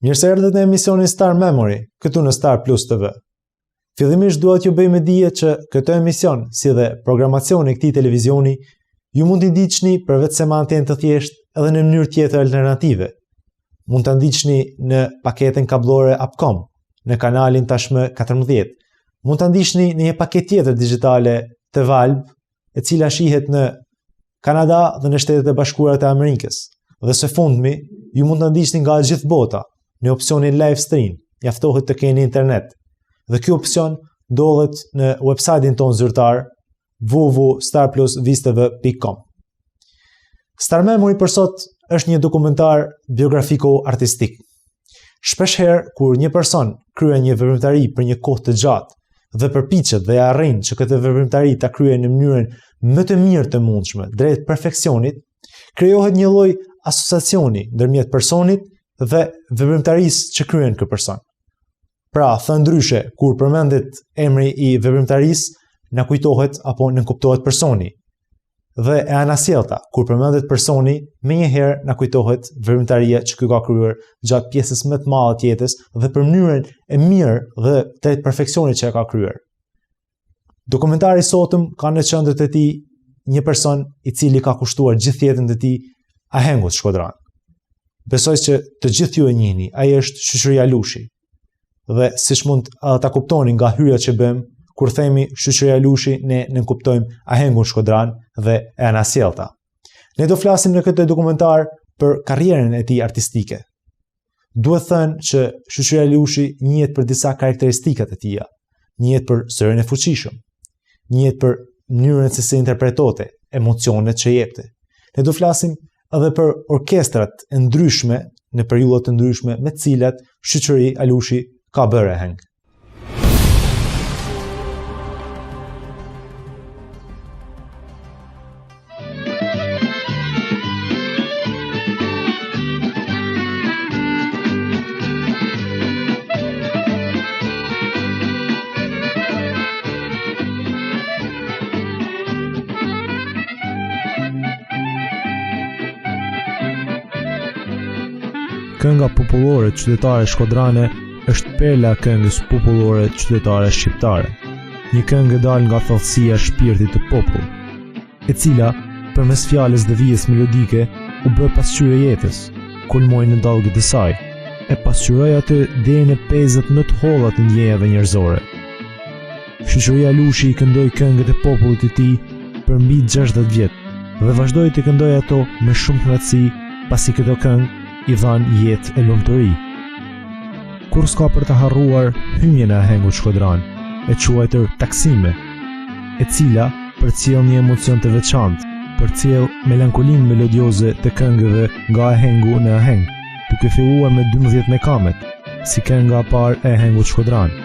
Mirë se erdhët në emisionin Star Memory, këtu në Star Plus TV. Fillimisht dua t'ju bëj me dije që këtë emision, si dhe programacioni i këtij televizioni, ju mund t'i ndiqni përveç se me antenë të thjeshtë edhe në mënyrë tjetër alternative. Mund ta ndiqni në paketën kablore Upcom, në kanalin tashmë 14. Mund ta ndiqni në një paketë tjetër digjitale të Valve, e cila shihet në Kanada dhe në Shtetet e Bashkuara të Amerikës. Dhe së fundmi, ju mund ta ndiqni nga gjithë bota në opsionin live stream, mjaftohet të keni internet. Dhe ky opsion ndodhet në website-in tonë zyrtar www.starplusvistv.com. Star Memory për sot është një dokumentar biografiko-artistik. Shpeshherë kur një person kryen një veprimtari për një kohë të gjatë dhe përpiqet dhe arrin që këtë veprimtari ta kryejë në mënyrën më të mirë të mundshme drejt perfeksionit, krijohet një lloj asociacioni ndërmjet personit dhe veprimtarisë që kryen ky person. Pra, thënë ndryshe, kur përmendet emri i veprimtarisë, na kujtohet apo nënkuptohet personi. Dhe e anasjellta, kur përmendet personi, menjëherë na kujtohet veprimtaria që ky ka kryer gjatë pjesës më të madhe të jetës dhe për mënyrën e mirë dhe drejt perfeksionit që e ka kryer. Dokumentari i sotëm ka në qendër të tij një person i cili ka kushtuar gjithë jetën e tij ahengut Shkodran. Besoj që të gjithë ju e njihni, ai është Shoqëria Lushi. Dhe siç mund ta kuptoni nga hyrja që bëjmë, kur themi Shoqëria Lushi, ne nënkuptojmë ahengun Shkodran dhe e anasjellta. Ne do flasim në këtë dokumentar për karrierën e tij artistike. Duhet thënë që Shoqëria Lushi njihet për disa karakteristika të tija, njihet për zërin e fuqishëm, njihet për mënyrën se si interpretote, emocionet që jepte. Ne do flasim edhe për orkestrat e ndryshme në periudha të ndryshme me të cilat Shoqëria Lushi ka bërë aheng. Kënga popullore qytetare shkodrane është perla e këngës popullore qytetare shqiptare. Një këngë dal nga thellësia e shpirtit të popullit, e cila përmes fjalës dhe vijës melodike u bë pasqyrë e jetës, kulmoi në dallgët e saj, e pasqyroi atë deri në pezët më të holla të ndjenjave njerëzore. Shoqëria Lushi i këndoi këngët e popullit të tij për mbi 60 vjet dhe vazhdoi të këndojë ato me shumë knatësi, pasi këto këngë i dhan jetë e lumturi. Kur s'ka për të harruar hynjen e ahengut Shkodran, e quajtur Taksime, e cila përcjell një emocion të veçantë, përcjell melankolinë melodioze të këngëve nga ahengu në aheng, duke filluar me 12 mekamet, si kënga e parë e ahengut Shkodran.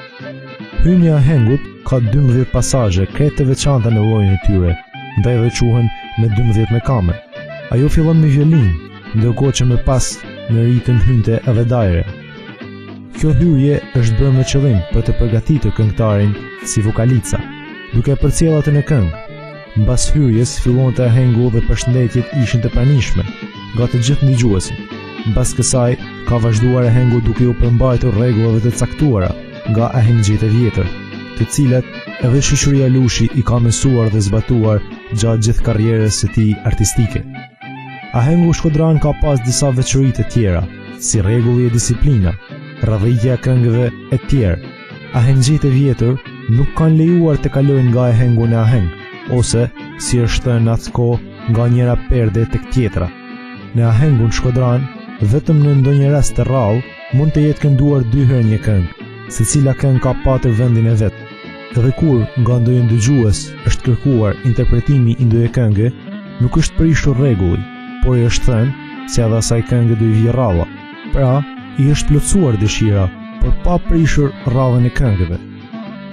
Hynja e ahengut ka 12 pasazhe krejt të veçanta në llojin e tyre, ndaj dhe quhen me 12 mekame. Ajo fillon me violinë, ndërkohë që më pas në ritëm hynte edhe dajre. Kjo hyrje është bërë me qëllim për të përgatitur këngëtarin si vokalica, duke përcjellë atë në këngë. Mbas hyrjes fillonte ahengu dhe përshëndetjet ishin të pranishme nga të gjithë ndëgjuesit. Mbas kësaj ka vazhduar ahengu duke u përmbajtur rregullave të caktuara nga ahengjit e vjetër, të cilat edhe Shoqëria Lushi i ka mësuar dhe zbatuar gjatë gjithë karrierës së tij artistike. Ahengu Shkodran ka pas disa veçori të tjera, si rregulli e disiplina, radhëtia e këngëve e tjerë. Ahengjit e vjetër nuk kanë lejuar të kalojnë nga ahengu në aheng, ose, si është thënë në atë kohë, nga njëra perde tek tjetra. Në ahengun Shkodran, vetëm në ndonjë rast të rrallë, mund të jetë kënduar 2 herë një këngë, secila këngë ka patër vendin e vet. Edhe kur nga ndonjë dëgjues është kërkuar interpretimi i ndonjë këngë, nuk është prishur rregulli, por i është thënë se edhe asaj këngë do i vijë rralla. Pra, i është plotësuar dëshira, por pa prishur rrallën e këngëve.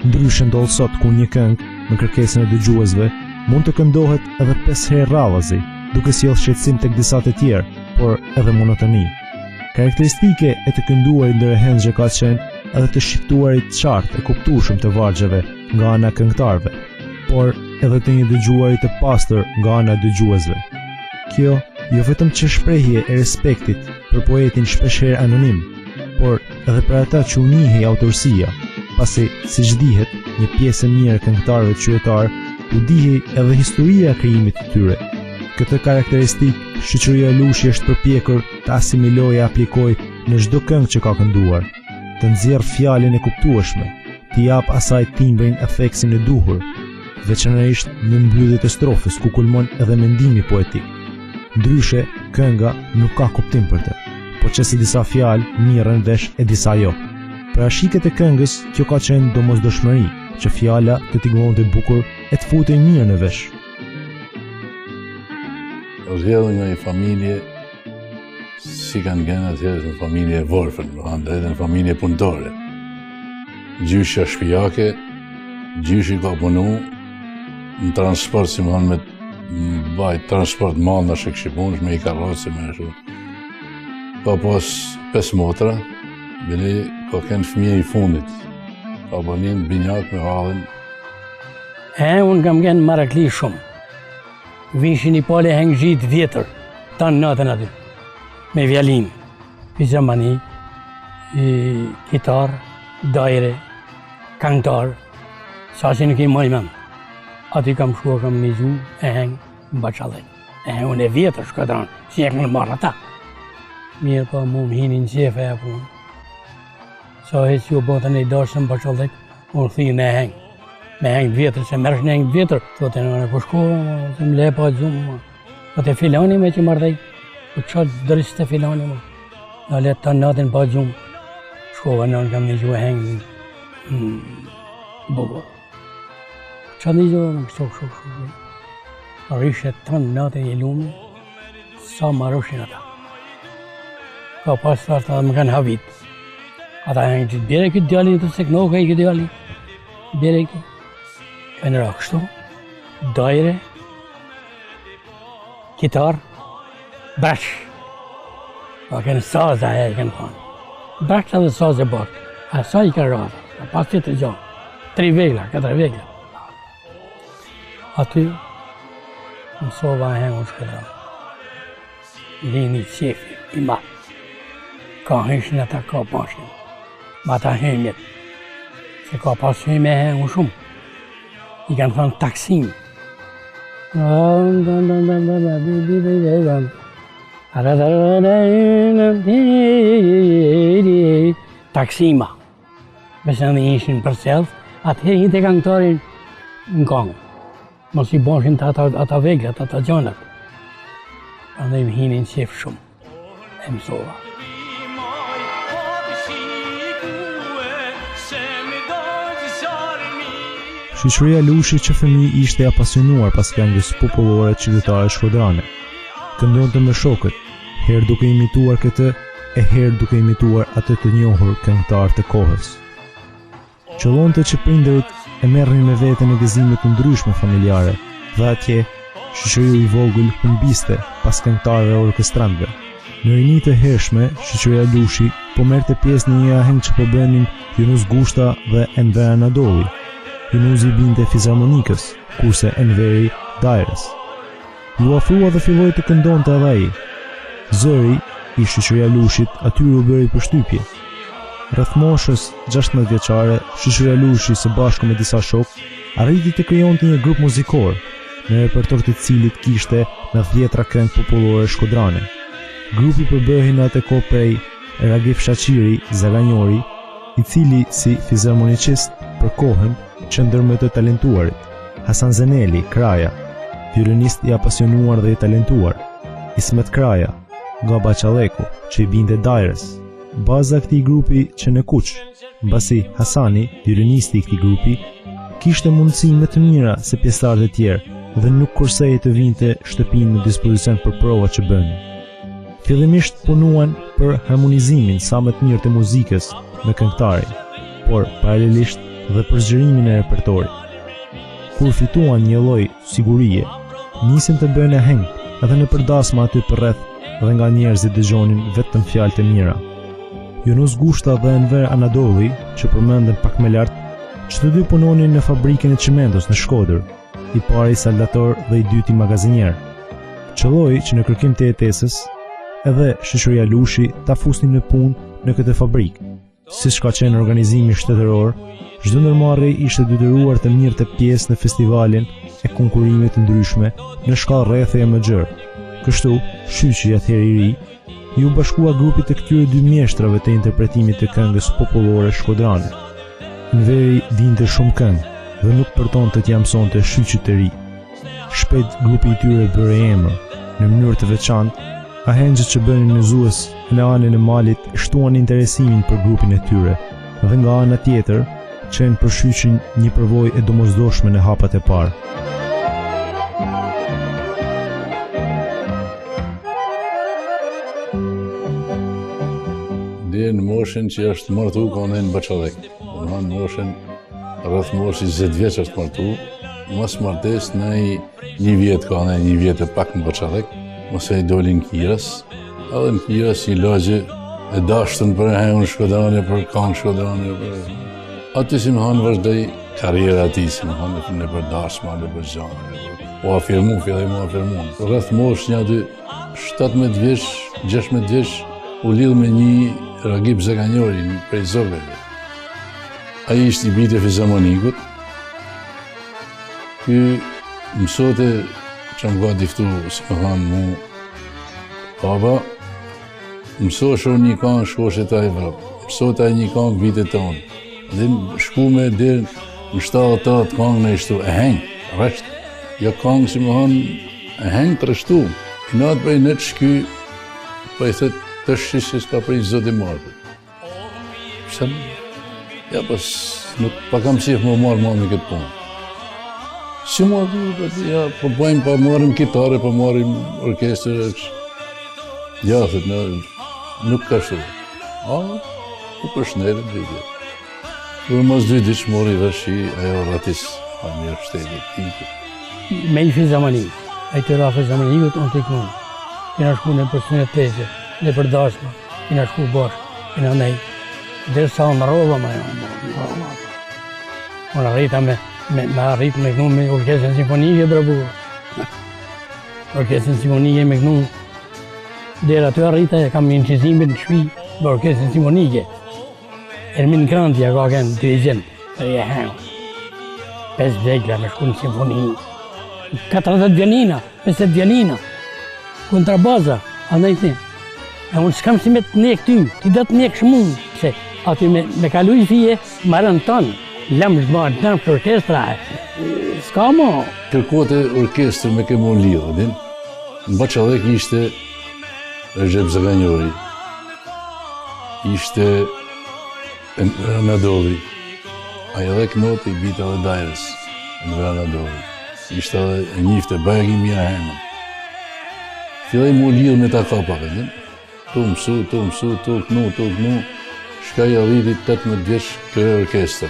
Ndryshe ndodh sot ku një këngë, në kërkesën e dëgjuesve, mund të këndohet edhe 5 herë rrallëzi, duke sjellë shqetësim tek disa të tjerë, por edhe monotoni. Karakteristike e të kënduarit ndër ahengjë ka qenë edhe të shqiptuarit qartë e kuptueshëm të vargjeve nga ana e këngëtarëve, por edhe të një dëgjuari të pastër nga ana e dëgjuesve. Kjo jo vetëm që shprehje e respektit për poetin shpeshherë anonim, por edhe për ata që u njihej autorësia, pasi siç dihet, një pjesë e mirë e këngëtarëve qytetar u dihej edhe historia e krijimit të tyre. Këtë karakteristikë shoqëria Lushi është përpjekur të asimilojë e aplikojë në çdo këngë që ka kënduar, të nxjerrë fjalën e kuptueshme, të jap asaj timbrin e theksin e duhur, veçanërisht në mbylljet e strofës ku kulmon edhe mendimi poetik. Ndryshe, kënga nuk ka kuptim për të, por që si disa fjalë mirën vesh e disa jo. Për ashiket e këngës, kjo ka qenë domosdoshmëri, që fjala të tingëllonte bukur e të futej mirë në vesh. Zgjedhur nga një familje, si kanë gjenë atëherë në familje e vorfën, edhe në familje punëtore. Gjyshja shtëpiake, gjyshi ka punu në transport, si më thonë me bajt transport malë në shikshipun, me i karrocë, me ashtu. Ka pas 5 motra, bile ka kënë fëmije i fundit. Ka bënin binjak me halën. Unë kam gjenë Marakli shumë. Vishin i pale hengë gjitë vjetër, tanë natën aty, me vjalin, pizamani, kitar, dajre, këngëtar, sa që nuk i moj men. Aty kam shua, kam mizu, e hengë në Baqallek. Unë e vjetër shkëtran, si e kënë marrë ata. Mirë pa mu më hini në qefe e punë. Sa e që u botën e i dashë në Baqallek, unë thijë me hengë. Me hengë vjetër, se mërsh në hengë vjetër, thote në po shko, se më le pa gjumë, po të filani me që mardhej, po qatë dërës të filani me, në le të natin pa gjumë, shkova në kam një gjuë hengë në bugur. Qatë një gjuë, në shok, rrishet të natin i lume, sa më rrushin ata. Ka pas të arta dhe më kanë havit, ata hengë që të bjere këtë djali, të se kënohë ka i këtë djali, bjere këtë. Kanë ra kështu, dajre, kitar, bash. Pa kanë saza e kanë thonë. Bash edhe saza e bërë. A sa i ka rrata, a pas të gjanë. 3 vegla, 4 vegla. Aty, mësova e hengë u shkëta. Lini qefi, i matë. Ka hyshin ata ka pashin. Ma ta hymjet. Se ka pas hyme e hengë u shumë. I kanë thonë taksim. Taksima. Besë në ishin për self, atëherë hinte këngëtarin në kongë. Mos i boshin të ata veglat, ata gjonat. Andaj më hinin qef shumë. E mësova. Shoqëria Lushi që fëmijë ishte e apasionuar pas këngës popullore qytetare shkodrane. Këndonte me shokët, herë duke imituar këtë, e herë duke imituar atë të njohur këngëtar të kohës. Qëllonte që prindërit e merrnin me vete në gëzime të ndryshme familjare, dhe atje shoqëria i vogël humbiste pas këngëtarëve orkestrantëve. Në rini të hershme, shoqëria Lushi po merrte pjesë në një aheng që po bënin Yunus Gushta dhe Enver Anadolli. Yunusi binte fizarmonikës, kurse Enveri dajres. Ju afrua dhe filloi të këndonte edhe ai. Zëri i shoqëria Lushit atyre u bëri përshtypje. Rreth moshës 16 vjeçare, shoqëria Lushi së bashku me disa shokë arriti të krijonte një grup muzikor, në repertor të cilit kishte në 10 këngë popullore shkodrane. Grupi përbëhej në atë kohë prej Ragif Shaqiri, Zaganjori, i cili si fizarmonicist për kohën qëndër me të talentuarit, Hasan Zeneli, Kraja, violinist i apasionuar dhe i talentuar, Ismet Kraja, nga Baqalleku, që i binte dajres. Baza këtij grupi që në kuq, mbasi Hasani, violinisti i këtij grupi, kishte mundësi më të mira se pjesëtarët e tjerë dhe nuk kursej të vinte shtëpinë në dispozicion për prova që bënin. Fillimisht punuan për harmonizimin sa më të mirë të muzikës me këngëtarin, por paralelisht dhe për zgjerimin e repertorit. Kur fituan një lloj sigurie, nisin të bëjnë heng edhe në përdasma aty përreth dhe nga njerëzit dëgjonin vetëm fjalë të mira. Yunus Gushta dhe Enver Anadolli, që përmenden pak më lart, që të dy punonin në fabrikën e çimentos në Shkodër, i pari saldator dhe i dyti magazinier. Qëlloi që në kërkim të jetesës, edhe shoqëria Lushi ta fusnin në punë në këtë fabrikë. Siç ka qenë organizimi shtetëror, çdo ndërmarrje ishte detyruar të mirrte pjesë në festivalin e konkurrimeve të ndryshme në shkallë rrethe më gjerë. Kështu, Shyqi atëherë i ri ju bashkua grupit të këtyre dy mjeshtrave të interpretimit të këngës popullore shkodrane. Në veri dinte shumë këngë dhe nuk përtonte t'ia mësonte Shyqit të ri. Shpejt grupi i tyre bëri emër, në mënyrë të veçantë, ahenxhët që bënin mëzues në anën e malit shtuan interesimin për grupin e tyre, dhe nga ana tjetër, çën për Shyqin një përvojë e domosdoshme në hapat e parë. Dhe në moshën që është martu ka në Baçallek. Në moshën rreth moshës 20 vjeç është martu. Mos martes në një vjet ka në një vjet e pak në Baçallek. Mos e dolin Kiras. Edhe në Kiras një lagje e dashtën për hejën Shkodrane, për kanë Shkodrane. Aty si më hanë vazhdoj karriera ati, si më hanë në për dashma, në për gjanë. O afirmu, filloj mu afirmu. Rreth moshë një aty 17 vjeç, 16 vjeç, u lidh me një Ragib Zeganjori prej Zogreve. Ai ishte i bijtë Fizamonikut. Ky mësote që më ka diftu, si më thanë mu, baba, mësosh unë një këngë shkoshe ta Evropë, mësot ai një këngë vitet tonë. Dhe shku me dhe në 7-8 këngë në ishtu, e hengë, rështë. Jo këngë, si më thanë, e hengë të rështu. I natë prej në të shky, pa i thëtë, të shqishë s'ka prej zoti marrë. Pse? Ja, pas nuk pa kam qef më marrë mami këtë punë. Si marrë, ja, po bëjmë, pa marrim kitare, pa marrim orkestrë. Ja, thëtë, nuk ka shtu. A, u përshnerim dhe i dhe. Për mas 2 ditë mori vërshi, ajo ratis, a mirë shtetit. Me i Fizamonik, a i të ra Fizamonikut, unë të i kënë. Kena shku në përshënë të teze. Në për dashma, kena shku bashkë, kena nej, dhe sa në rova ma janë. Unë arrita me kënu me orkestrën simfonike, brabu. Orkestrën simfonike me kënu, dhe aty arrita e kam incizimin në shpi për orkestrën simfonike. Ermin Krantja ka kënë dirigent, e hengë. 5 vegla me shku në simfoni. 40 vjanina, 50 vjanina, kontrabaza, andaj tim. E unë s'kam si me të nek ty, ti do të nek shmun, se aty me kalu i fije, marën tonë, lëmë shmarë tonë për orkestra, s'ka mo. Kërkote orkestrë me kemë unë lidhë, din? Në Baçallek ishte Recep Zeganjori, ishte Ranadolli, a edhe kënote i bita dhe Dajres, në Ranadolli, ishte edhe e njifte Bajagi Mia Hemën. Filloj mu lidhë me ta kapave, din? Tu mësu, tu kënu, shkaj arriti 18 vjeç kërë orkestrë.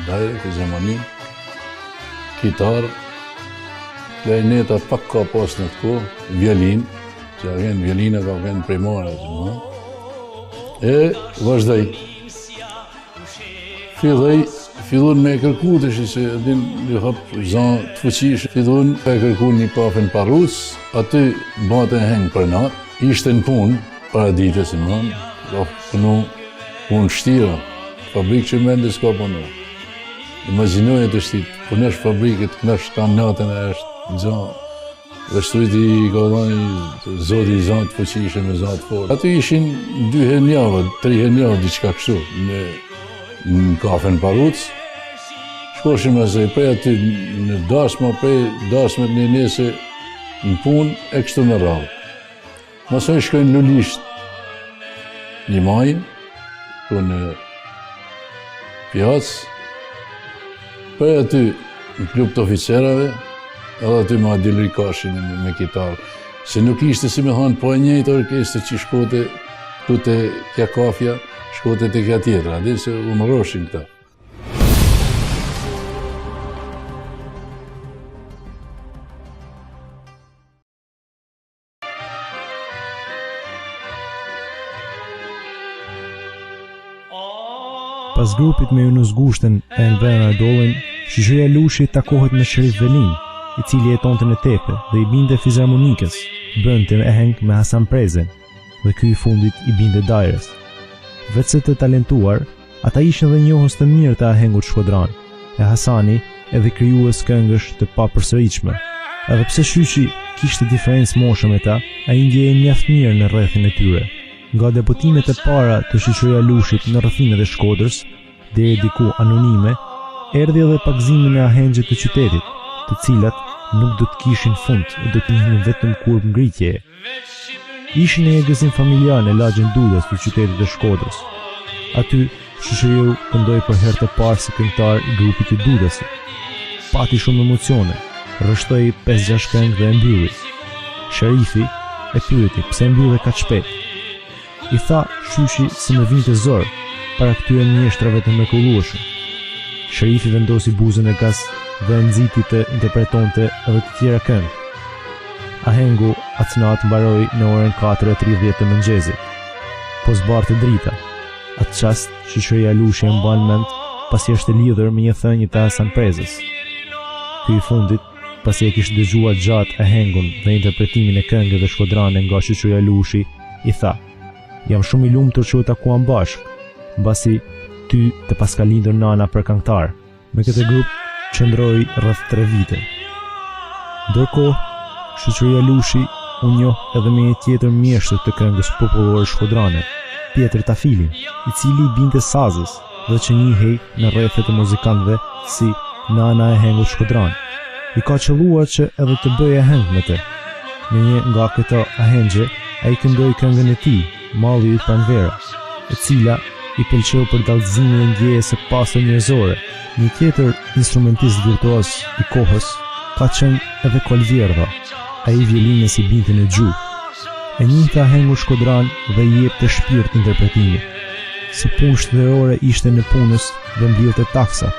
Dajre, Fizamonik, kitarë, klajneta pak ka pas në të kohë, violin, që a vjen violina ka vjen prej mare, e vazhdoj. Fillon me kërku të shi se edhin një hapë zanë të fuqishë, fillon me kërku një kafën parus, aty bate hengë për natë, ishte në punë, para dite si mënë, ka punu punë shtira, fabrikë që mende s'ka punu. Imaginoj e të shtit, punesh fabrikët, kënesh kanë natën e është gjanë, vështrujti i ka dhani, zoti i zanë të fuqishë me zanë të forë. Aty ishin 2 herë 3 herë diçka kështu, në kafën paruc, shkoshim e zëj, prej aty në dasma, prej dasmet një nese në punë, e kështu në rrallë. Masoj shkojnë Lulisht, një majnë, ku në pjacë, për aty në klub të oficerave, edhe aty ma Dilri Kashin me kitarë. Se nuk ishte si me thonë, po e njëjtë orkestrë që shkote tu të kja kafja, shkote të kja tjetra, dhe se u më roshin këta. Pas grupit me Yunus Gushten e Ranadolin, Shqyqyria Lushi takohet me Sherif Velin, i cili jetonte në Tepe dhe i binte Fizharmonikës, bënte e heng me Hasan Prezen, dhe ky i fundit i binte Dajres. Vetë se të talentuar, ata ishin dhe njohës të mirë të ahengut Shkodran, e Hasani edhe krijues këngësh të papërsëritshme. Edhe pse Shyqi kishte diferencë moshe me ta, ai ndjehej mjaft mirë në rrethin e tyre. Nga deputimet e para të Shoqëria Lushit në rrethimet e Shkodrës, deri diku anonime, erdhi edhe pakëzimi në ahengje të qytetit, të cilat nuk do të kishin fund e do të njihnin vetëm kur ngritjeje. Ishin në egëzim familjar në lagjin Dudas të qytetit të Shkodrës. Aty Shoqëriu këndoi për herë të parë si këngëtar i grupit të Dudasit. Pati shumë emocione, rrështoi 5-6 këngë dhe e mbylli. Sherifi e pyeti pse mbyllë kaq shpejt. I tha Shyqi se më vinte zor para këtyre mjeshtrave të mrekullueshëm. Sherifi vendosi buzën e gas dhe e nxiti të interpretonte edhe të tjera këngë. Ahengu atë natë mbaroi në orën 4:30 të mëngjesit. Po zbarte drita. Atë çast Shoqëria Lushi e mban mend pasi është e lidhur me një thënie të Hasan Prezës. Ky i fundit, pasi e kishte dëgjuar gjatë ahengun dhe interpretimin e këngëve shkodrane nga Shoqëria Lushi, i tha: "Jam shumë i lumtur që u takuam bashkë, mbasi ty të paska lindur nana për këngëtar." Me këtë grup qëndroi rreth 3 vite. Ndërkohë, Shoqëria Lushi u njoh edhe me një tjetër mjeshtër të këngës popullore shkodrane, Pjetër Tafilin, i cili binte sazës dhe që njihej në rrethet e muzikantëve si nana e ahengut shkodran. I ka qelluar që edhe të bëjë aheng me të. Në një nga këto ahengje, ai këndoi këngën e tij, Malli yt pranvera, e cila i pëlqeu për dallëzimin e ndjejes së pastër njerëzore. Një tjetër instrumentist virtuos i kohës ka qenë edhe Kolvjerdha, ai violinës i binte në gjuhë. E njihte ahengun shkodran dhe i jepte shpirt interpretimit. Si punë shtërore ishte në punës dhe mbjellte taksat.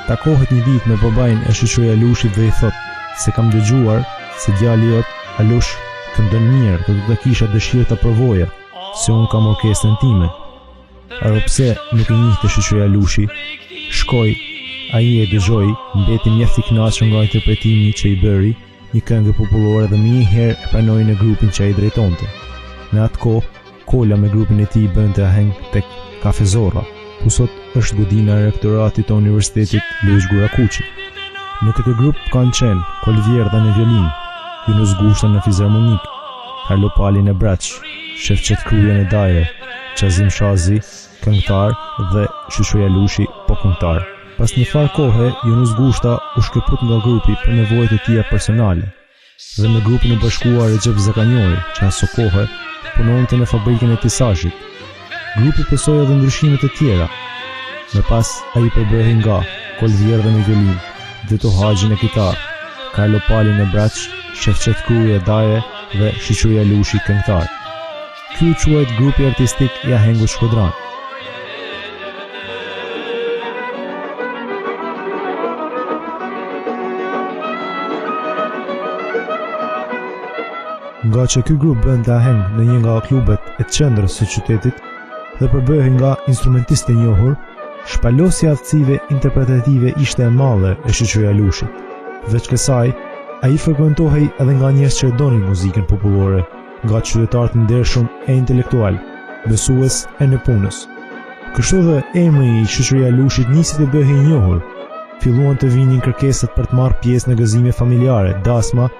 Takohet një ditë me babain e Shoqëria Lushit dhe i thot se kam dëgjuar se djali jot Alush këndon mirë dhe do të kisha dëshirë ta provoja, se unë kam orkestrën time. Edhe pse nuk e njihte Shoqëria Lushi, shkoi, ai e dëgjoi, mbeti mjaft i kënaqur nga interpretimi që i bëri, një këngë popullore dhe më një herë e pranoi në grupin që ai drejtonte. Në atë kohë, Kola me grupin e tij bënte aheng tek Kafe Zorra, ku sot është godina e rektoratit të Universitetit Lojz Gurakuqi. Në këtë grup kanë qenë Kolvjerdha në violin, Yunus Gushta në fizharmonik, Karlo Pali në braç, Shefqet Kruja në dajre, Qazim Shazi, këngëtar dhe Shoqëria Lushi po këngëtar. Pas një farë kohe, Yunus Gushta u shkëput nga grupi për nevojat e tija personale dhe me grupin e bashkuar Recep Zakanjori, që aso kohë punonte në fabrikën e tisazhit. Grupi pësoi edhe ndryshimet e tjera. Më pas ai përbëhej nga Kolvjerdha në violin, Deto Haxhi në kitar, Karlo Pali në braç, Shefqet Kruja daje dhe Shoqëria Lushi këngëtar. Ky quhet grupi artistik i ahengut shkodran. Nga që ky grup bënte aheng në një nga klubet e qendrës së qytetit dhe përbëhej nga instrumentistë e njohur, shpalosja aftësive interpretative ishte e madhe e Shoqëria Lushit. Veç kësaj, ai frekuentohej edhe nga njerëz që donin muzikën popullore, nga qytetarë të ndershëm e intelektual, besues e në punës. Kështu dhe emri i Shoqëria Lushit nisi të bëhej i njohur. Filluan të vinin kërkesat për të marrë pjesë në gëzime familjare, dasma,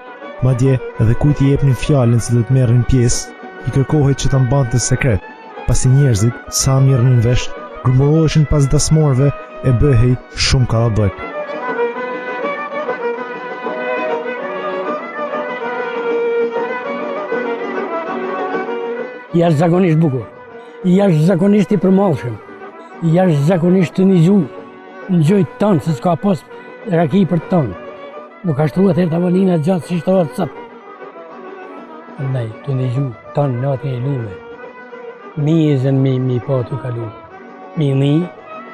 madje edhe kujt i jepnin fjalën se do të merrin pjesë, i kërkohej që ta mbante sekret, pasi njerëzit sa merrnin vesh, grumulloheshin pas dasmorëve e bëhej shumë kallabëk. Jashtëzakonisht bukur, jashtëzakonisht i përmallshëm, jashtëzakonisht të nixu, ngjoj ton se s'ka pas raki për ton. Nuk ka shtruar të tavolina gjatë si shtrohet sot. Ndaj, të nixu ton natën e lume. Mizën mi po të kalu. Mi ni,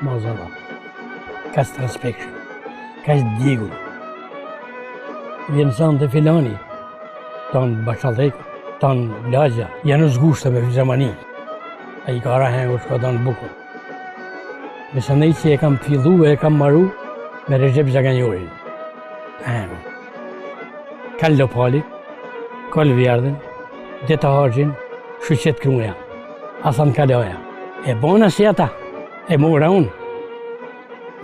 mazalla. Ka transpection, ka djegur. Vjen son të filani, ton Bashallek, ton Lagja, janë zgushtë me fizharmonik. Ai ka ahengur shkodran bukur. Me sënej që e kam fillu e kam maru me Recep Zakanjorin. Karlo Pali, Kolvjerdhën, Deto Haxhin, Shefqet Kruja, Hasan Kaloja, E bona si ata, e mora unë.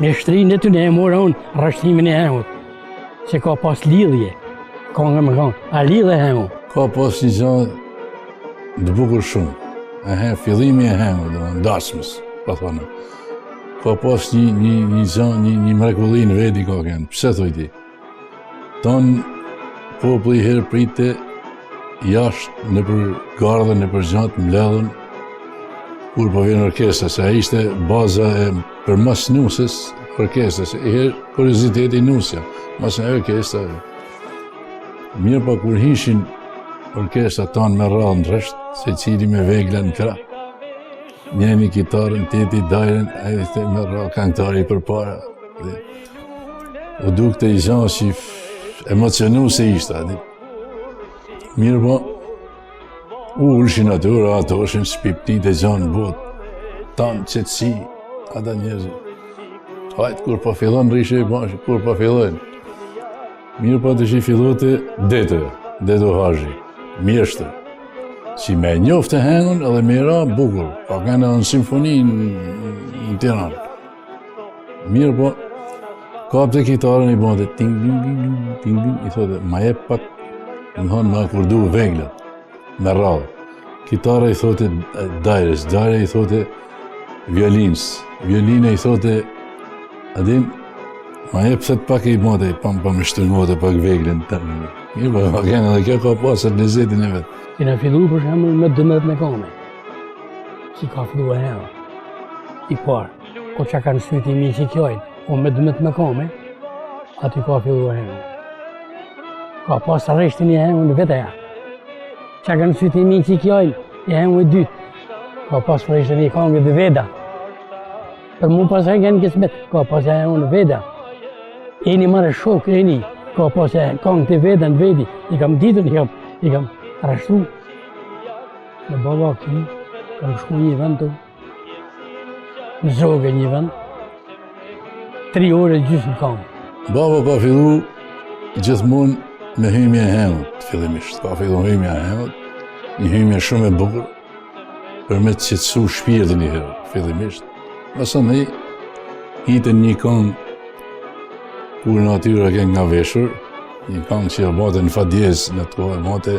Me shtrinë e tyne e mora unë rrashtimin e hengut. Se ka pas lidhje, ka nga më kanë, a lidhe hengu. Ka pas një gjatë të bukur shumë. Fillimi e hengut, dasmës, pa thonë. Ka pas një mrekulli në veti ka kënë. Pse thoj ti? Tonë populli herë prite jashtë në për gardhe, në për gjatë, mbledhën, kur po vjen orkestra, se a ishte baza e për mas nusës orkestrës, e herë kurioziteti nusja, mas në orkestra. Mirë pa kur hishin orkestra tanë me radhë në rresht, se cili me vegla në krah. Njeni kitarën, teti dajren, a e me radhë këngëtari për para. U dukte i gjanë që emocionu se ishta. Mirë po, ullshin atyra, ato është në shpiptit e gjanë botë, tanë qëtësi, ata njerëzë. Hajtë, kur po fillon rrishe i bashkë, kur po fillon. Mirë po të që i fillote deto hajri, mjeshtër, që me njoftë të hengun edhe me ra bukur, pa kene në simfoni në Tiranë. Mirë po, kapte kitarën i bënde, ting, i thote, ma jep pak, në thonë ma kur du veglat, me radhë. Kitara i thote dajres, dajre i thote violinës, violine i thote, adin, ma jep thët pak i bënde, pa me shturmote pak veglin të në. Mirë po, ma kene dhe kjo ka pasër lezetin e vetë. Kena fillu për shemë me 12 me kame, që ka fillu e herë, i parë, ko që ka në syti mi që kjojnë, o me 12 me kame, aty ka fillu e herë. Ka pasë reshtin e herë në vete ja. Që ka në syti mi që kjojnë, e herë në dytë, ka pasë reshtin e kongë dhe veda. Për mu pasë e kënë kismet, ka pasë e herë në veda. E një mare shokë e një, ka pasë e kongë të veda në vedi, i kam ditur, i kam rashtu. Në baba këni, kam shku një vend të, në zogë një vend, 3 ore gjysë në kamë. Baba ka fillu gjithmonë me hymje e hengut, fillimisht. Ka fillu hymja e hengut, një hymje shumë e bukur, për me të qetësu shpirtin i herë, fillimisht. Pastaj ne hitën një këngë kur natyra ke nga veshur, një këngë që bate në fa djez, në të kohë bate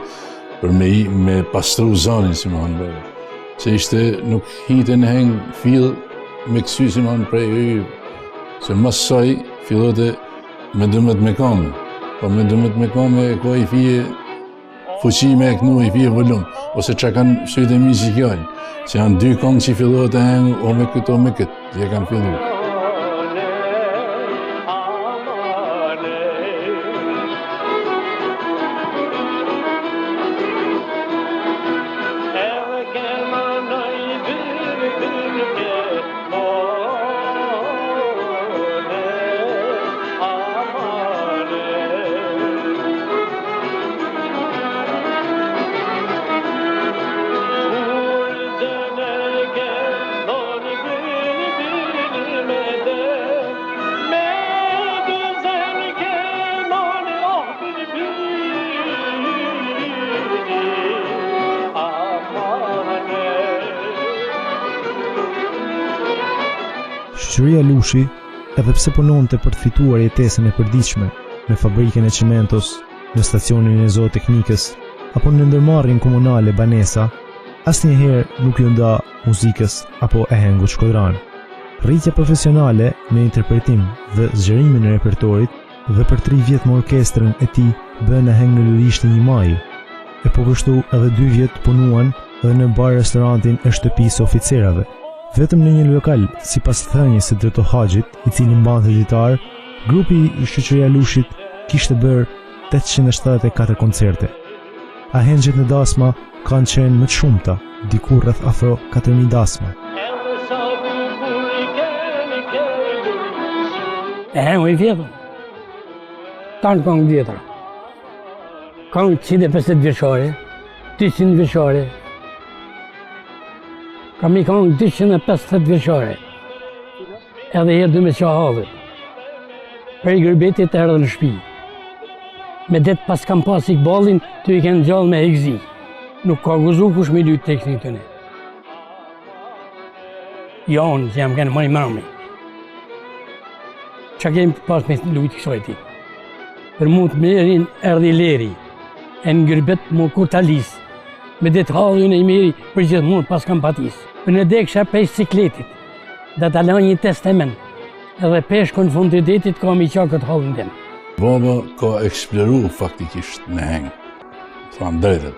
për me pastru zanin, si më hanë bërë. Se ishte nuk hitën e hengë fillë me kësy, si më hanë prej hyjë. Se mas saj fillote me 12 me kame. Po me 12 me kame ka i fije fuqi me e kënu, i fije volum. Ose që kanë sytë e mi që kjojnë. Se janë 2 këngë që fillote e hengë, o me këtë, o me këtë. Që kanë fillu. Shoqëria Lushi, edhe pse punonte për të fituar jetesën e përditshme në fabrikën e çimentos, në stacionin e zooteknikës apo në ndërmarrjen komunale banesa, asnjëherë nuk ju nda muzikës apo e hengut shkodran. Rritja profesionale në interpretim dhe zgjerimin e repertorit dhe për 3 vjet me orkestrën e tij bën e heng në lirishtë një maj. E po kështu edhe 2 vjet punuan edhe në bar-restorantin e shtëpisë oficerave. Vetëm në një lokal, sipas thënies së Dreto Haxhit, i cili mbante ditar, grupi i Shoqëria Lushit kishte bërë 874 koncerte. Ahengjet në dasma kanë qenë më të shumta, diku rreth afro 4000 dasma. E hengu i vjetër, tanë këngë vjetër. Këngë 150 vjeçare, 200 vjeçare, kam i këngë 250 vjeçare, edhe herë 2 me qa hallit. Për i gërbetit erdhe në shtëpi. Me det pas kam pas ik ballin, ty i kënë gjallë me hekzi. Nuk ka guzu kush me lytë teknik të ne. Jo unë, që jam kënë më i mërëmi. Që kemi pas me lujtë kësojti. Për mu të mirin erdi leri, e në ngërbet mu kur talis, me ditë halën e miri për gjithë mund pas kam patis. Për në deksha pesh cikletit, dhe të alon një testament, edhe peshku në fund të detit ka mi qa këtë halën dem. Baba ka eksploru faktikisht në hengë, thamë drejtët.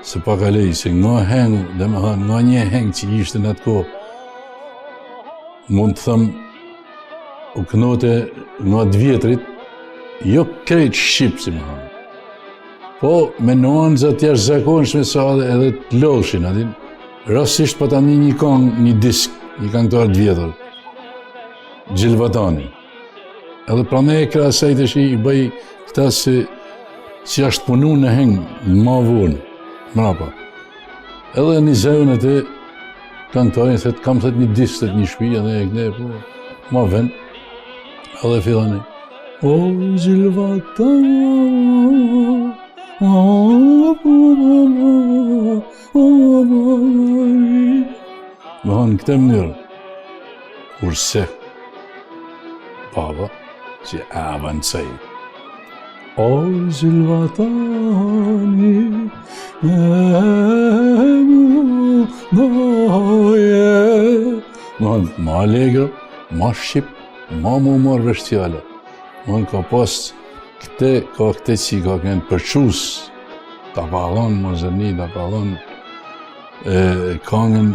Se pak a lej, se nga hengë, dhe me hanë, nga një hengë që ishte në atë kohë, mund të thëmë, u kënote nga 2 vjetrit, jo krejt shqipë, si me hanë. Po, me nuanca t'jashtë zakonshme sa edhe të loshin, adin, rasisht pa ta një këngë, një disk, një këngëtar të vjetër, Gjilvatani. Edhe pra ne e krasaj të shi i bëj këta se që ashtë punu në hengë, në ma vonë, mrapa. Edhe një zëvën e të këngëtarin, thët, kam thët një disk, thët një shpi, edhe e këne, po, ma ven, edhe fillani. O, Gjilvatani, më hanë këte mënyrë, kurse baba që avancaj. O Gjilvatani, më hanë ma allegro, ma shqip, ma mu marrë vështjale. Më hanë ka pas këte që ka kënë përqus, ta ka dhonë mëzërni, ta ka dhonë kangën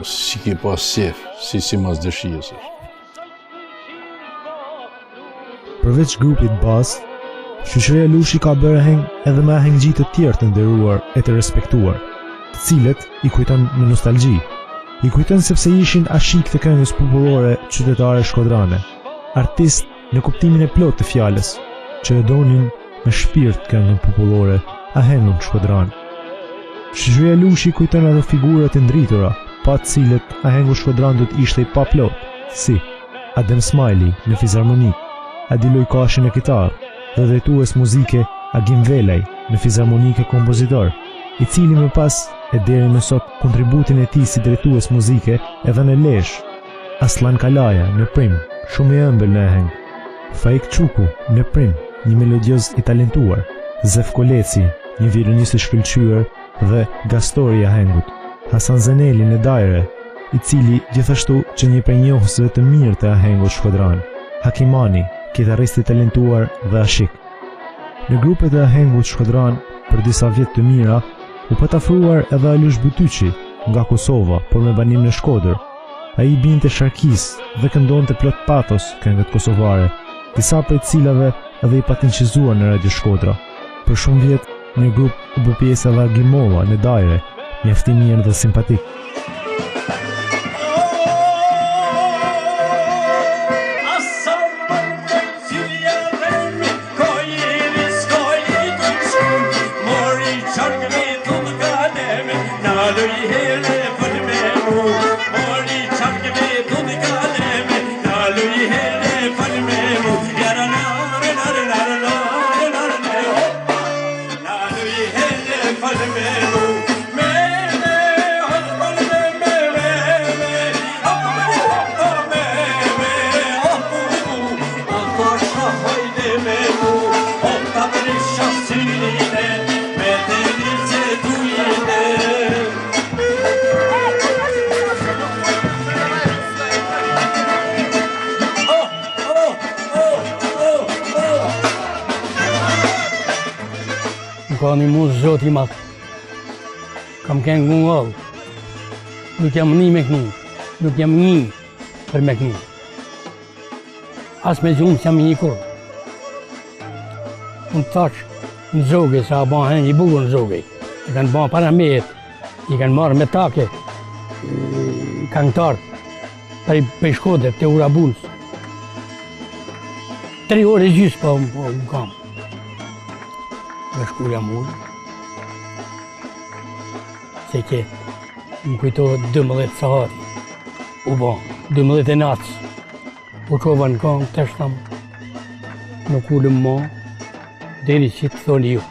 si ki pas sef, si mas dëshijës është. Përveç grupit bas, shoqëria Lushi ka bërë heng edhe me hengjitë të tjerë të nderuar e të respektuar, të cilët i kujton me nostalgji. I kujton sepse ishin ashik të këngës popullore qytetare shkodrane, artist në kuptimin e plot të fjalës, që e donin me shpirt këngën popullore ahengun shkodran. Shoqëria Lushi kujton edhe figurat e ndritura, pa të cilët ahengu shkodran do të ishte i pa plot, si Adem Smajli në fizarmonik, Adi Lojkashi në kitarë, dhe drejtues muzike Agim Velaj në fizarmonik e kompozitor, i cili më pas e deri më sot kontributin e tij si drejtues muzike edhe në Lesh, Aslan Kalaja në prim, shumë i ëmbël në aheng, Faik Çuku në prim, një melodioz i talentuar, Zef Koleci, një violonist i shkëlqyer dhe gastori i ahengut, Hasan Zeneli në dajre, i cili gjithashtu që një prej njohësve të mirë të ahengut shkodran, Hakimani, kitarist i talentuar dhe ashik. Në grupet e ahengut shkodran për disa vjet të mira, u patafruar edhe Alush Butyqi nga Kosova, por me banim në Shkodër. Ai binte sharkis dhe këndonte plot patos këngët kosovare, disa prej cilave edhe i patinqizuar në Radio Shkodra. Për shumë vjet, në grup u bë pjesë edhe Aglimova në dajre, mjaft i mirë dhe simpatik. Ka një muzë zoti matë, kam kënë ngungallë, nuk jam një me kënu, nuk jam një për me kënu. As me gjumë që jam një kur. Unë tash në zoge, sa ban hen një bugur në zoge, i kanë ban para mejet, i kanë marrë me take, kanë tartë, për Shkodër, të Urabunës. 3 orë gjysë pa më kam. Në shkullja mundë, se ke më kujtohet 12 sahati, u ban, 12 e natës, u qova në kam të shtamë, nuk ullëm ma, deri që të thoni ju.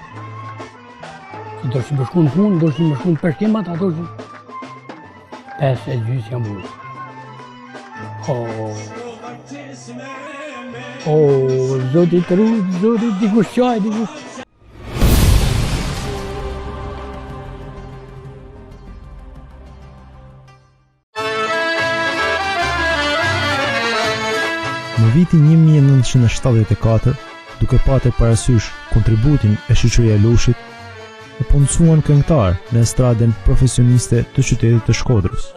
Se dorëshë më shku në punë, dorëshë më shku në përshkimat, a dorëshë 5 e gjysë jam ullë. Zoti të ru, zoti dikush qaj, dikush. Në vitin 1974, duke patur parasysh kontributin e shoqëria e Lushit, e punësuan këngëtar në estradën profesioniste të qytetit të Shkodrës.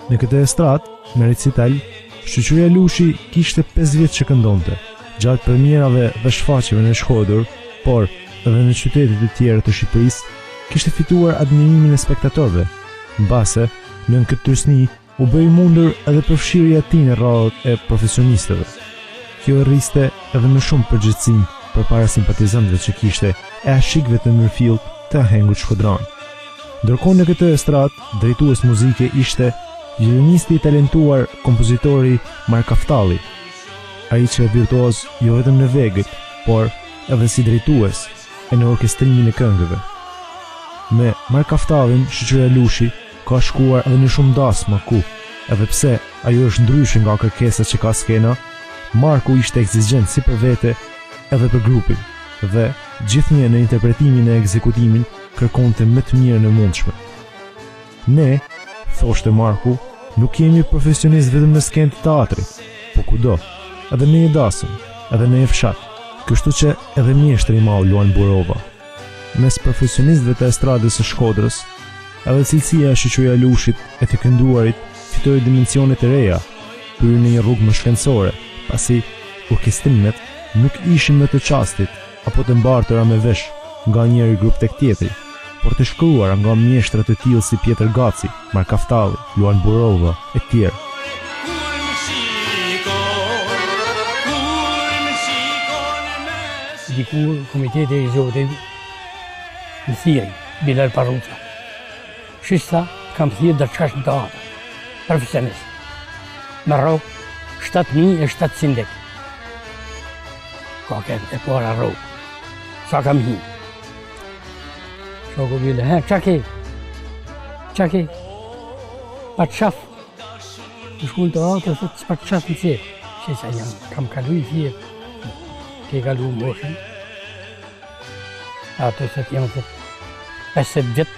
Në këtë estradë, me recital, shoqëria e Lushi kishte 5 vjet që këndonte, gjatë premierave dhe shfaqjeve në Shkodër, por edhe në qytetet e tjera të Shqipërisë, kishte fituar admirimin e spektatorëve. Mbase, nën këtë tyrësni u bëri mundur edhe përfshirja e tij në radhët e profesionistëve. Kjo e rriste edhe më shumë përgjegjësinë përpara simpatizantëve që kishte e ashikëve të mirëfillt të ahengut shkodran. Ndërkohë në këtë estradë, drejtues muzike ishte violinisti i talentuar kompozitori Mark Kaftalli, ai që virtuoz jo vetëm në vegët, por edhe si drejtues e në orkestrimin e këngëve. Me Mark Kaftallin, shoqëria Lushi ka shkuar edhe në shumë dasma ku, edhe pse ajo është ndryshe nga kërkesat që ka skena, Marku ishte ekzigjent si për vete edhe për grupin, dhe gjithnjë në interpretimin e ekzekutimin kërkonte më të mirën e mundshme. Ne, thoshte Marku, nuk jemi profesionist vetëm në skenë të teatrit, po kudo, edhe në një dasëm, edhe në një fshat, kështu që edhe mjeshtri i madh luan burova. Mes profesionistëve të estradës së Shkodrës, edhe cilësia e shoqëria Lushit e të kënduarit fitoi dimensione të reja, hyrë në një rrugë më shkencore, pasi orkestrimet nuk ishin më të çastit apo të mbartura me vesh nga njëri grup tek tjetri, por të shkruara nga mjeshtra të tillë si Pjetër Gaci, Mark Kaftalli, Luan Burova e tjerë. Dikur komiteti i Zotit më thirrën Bilal Parruca. Shista kam thirrë dërçash në teatr, profesionist. Me rrok 7.700 lek. Ka këtë e para rrok. Sa kam hi. Shoku bile, qa ke? Pa të shaf. Në shkull të atë, thot, pa të shaf në cërë. Shesa jam, kam kalu i thirë. Ke kalu më moshën. Ato se t'jam, thot, 50 vjet,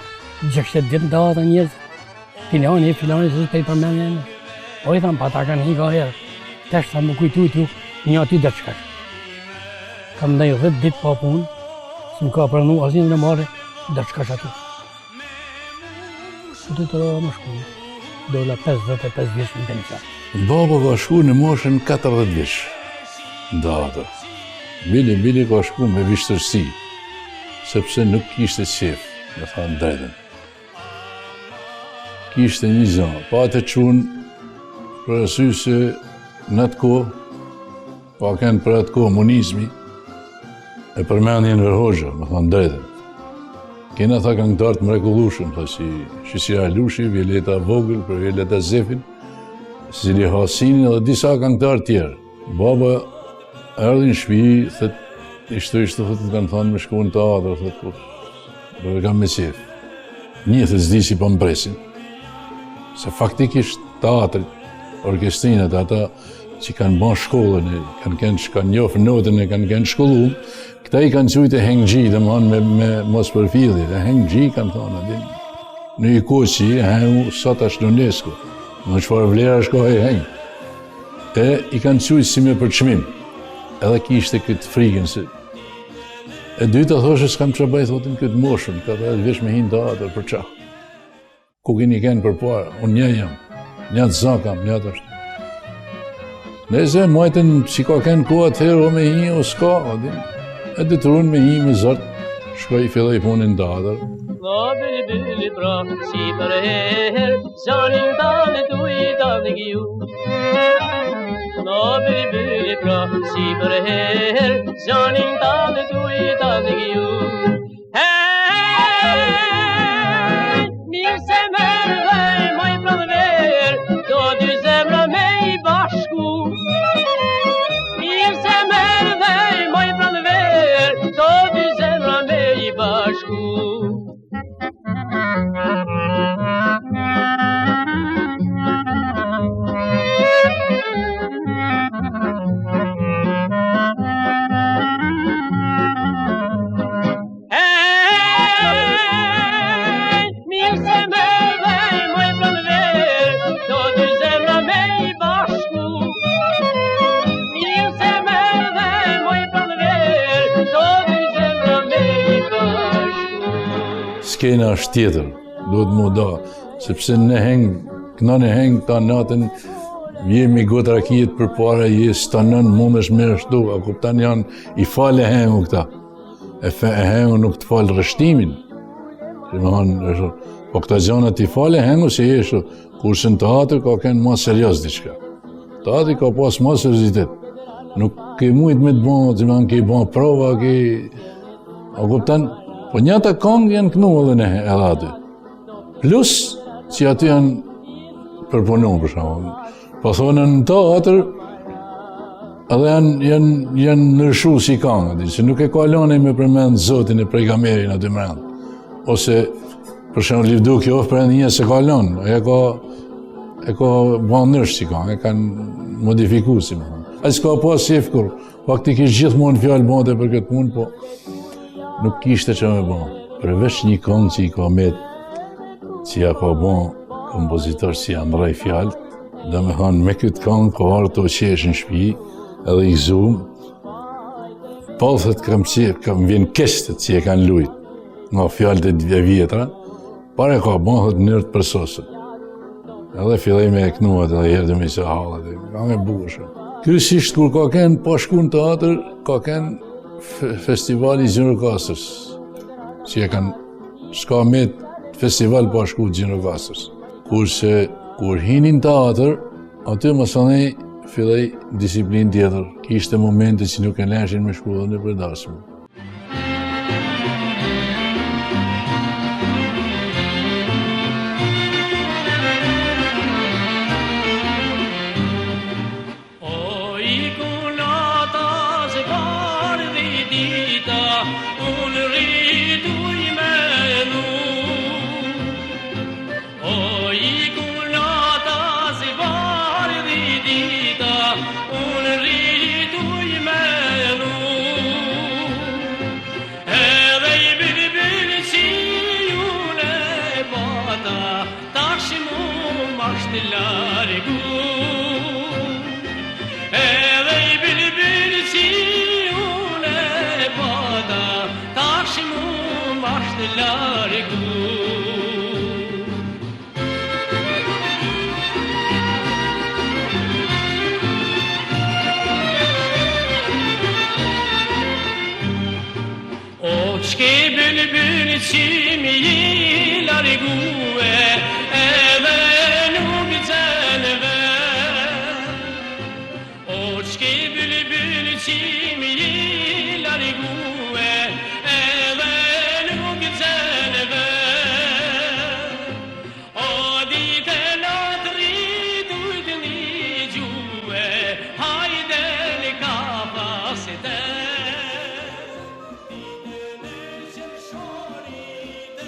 60 vjet në të atë njëzë. Filani, se s'pej përmenjen. O i thamë, pa ta kanë hi ka herë. Tesh sa më kujtu t'ju, një aty dërçkash. Kam ndaj 10 ditë pa punë, s'm ka pranu asnjë në marrë dërçkash aty. Këtë të roha më shku, dola 55 vjeç në pension. Baba ka shku në moshën 40 vjeç. Ndata. Bili ka shku me vishtërsi, sepse nuk kishte qef, me thanë drejtën. Kishte një zënë, pa të qunë për arsye se në atë kohë, pa kënë për atë kohë komunizmi, e përmendjen Enver Hoxha, me thanë drejtën. Kena tha këngëtar të mrekullueshëm, tha si Shoqëria Lushi, Violeta Vogël, për Violeta Zefin, Cecilia Hasinin dhe disa këngëtar tjerë. Baba erdhi në shtëpi, thët, ishte thët, kanë thënë me shku në teatr, thët, po kam me qef. Një thët s'di si po mpresin, se faktikisht teatrit, orkestrinet, ata që kanë ban shkollën, kanë njofë notën e kanë shkolluar, këta i kanë qujtë e hengji, dhe më hanë me mos përfidhje, e hengji kanë thonë, në i kohë që i hengu sot ashtë në UNESCO, në qëfar vlera shko e hengë. E i kanë qujtë si me përçmim, edhe kishte këtë frikën se. E dyta thoshe s'kam që bajtë thotin këtë moshën, ka dhe vesh me hinë teatr për qa. Ku keni kënë për para, unë një jam, një të zakam, një të është. Nese, majten si ka kënë kohë atëherë o me hi o s'ka, e detyruan me hi me zërtë, shkoj filloj punin teatr. Nga bili pra, si për herë, zanin tane tu i tane gju. Nga bili pra, si për herë, zanin tane tu i tane gju. Hey, mirë se merve, maj pranver, do dy zemra me i bashku. Mirë se merve, maj pranver, do dy zemra me i bashku. skena është tjetër, duhet mu da, sepse ne heng ta natën, jemi gotë rakijit për para, ta nën mundesh me shtu, a kuptan janë i fale hengu këta. E hengu nuk të falë rështimin. Po këta gjanat i fale hengu se jeshtu, kurse në teatr ka kënë ma serios diçka. Teatri ka pas ma seriozitet. Nuk ke mujt me të bon, që me ke bon prova, a kuptan, po njëta kongë janë kënu edhe aty. Plus që aty janë përpunu për shumë. Po thonë në teatr, edhe janë nërshu si kangë, që nuk e kalone me përmend Zotin e pejgamberin aty mrend. Ose, për shumë Livdu kjo për një se kalon, e ka banë nërsh si kangë, e kanë modifiku si më. A s'ka pas sef kur, faktikisht gjithmonë fjallë bante për këtë punë, po nuk kishte që me banë. Përveç një kangë që i ka që ja ka banë kompozitor si Andrej Fjallë, dhe me thanë me këtë kangë ka arë të qesh në shpi, edhe i zoom, palëthet kam vjen kestet që e kanë lujt, nga fjallët e vjetra, pare ka bëhët njërët për sosët. Edhe fillej me e knuat edhe herë me i se halët, ka me bushë. Kryesisht kur ka kënë pashku në teatr, ka kënë festivali Gjinokastërës, që e kanë s'ka me festival pashku Gjinokastërës. Kurse kur hinin teatr, aty më sanej fillej disiplin tjetër. Kishte momente që nuk e leshin me shku dhe në përdasme.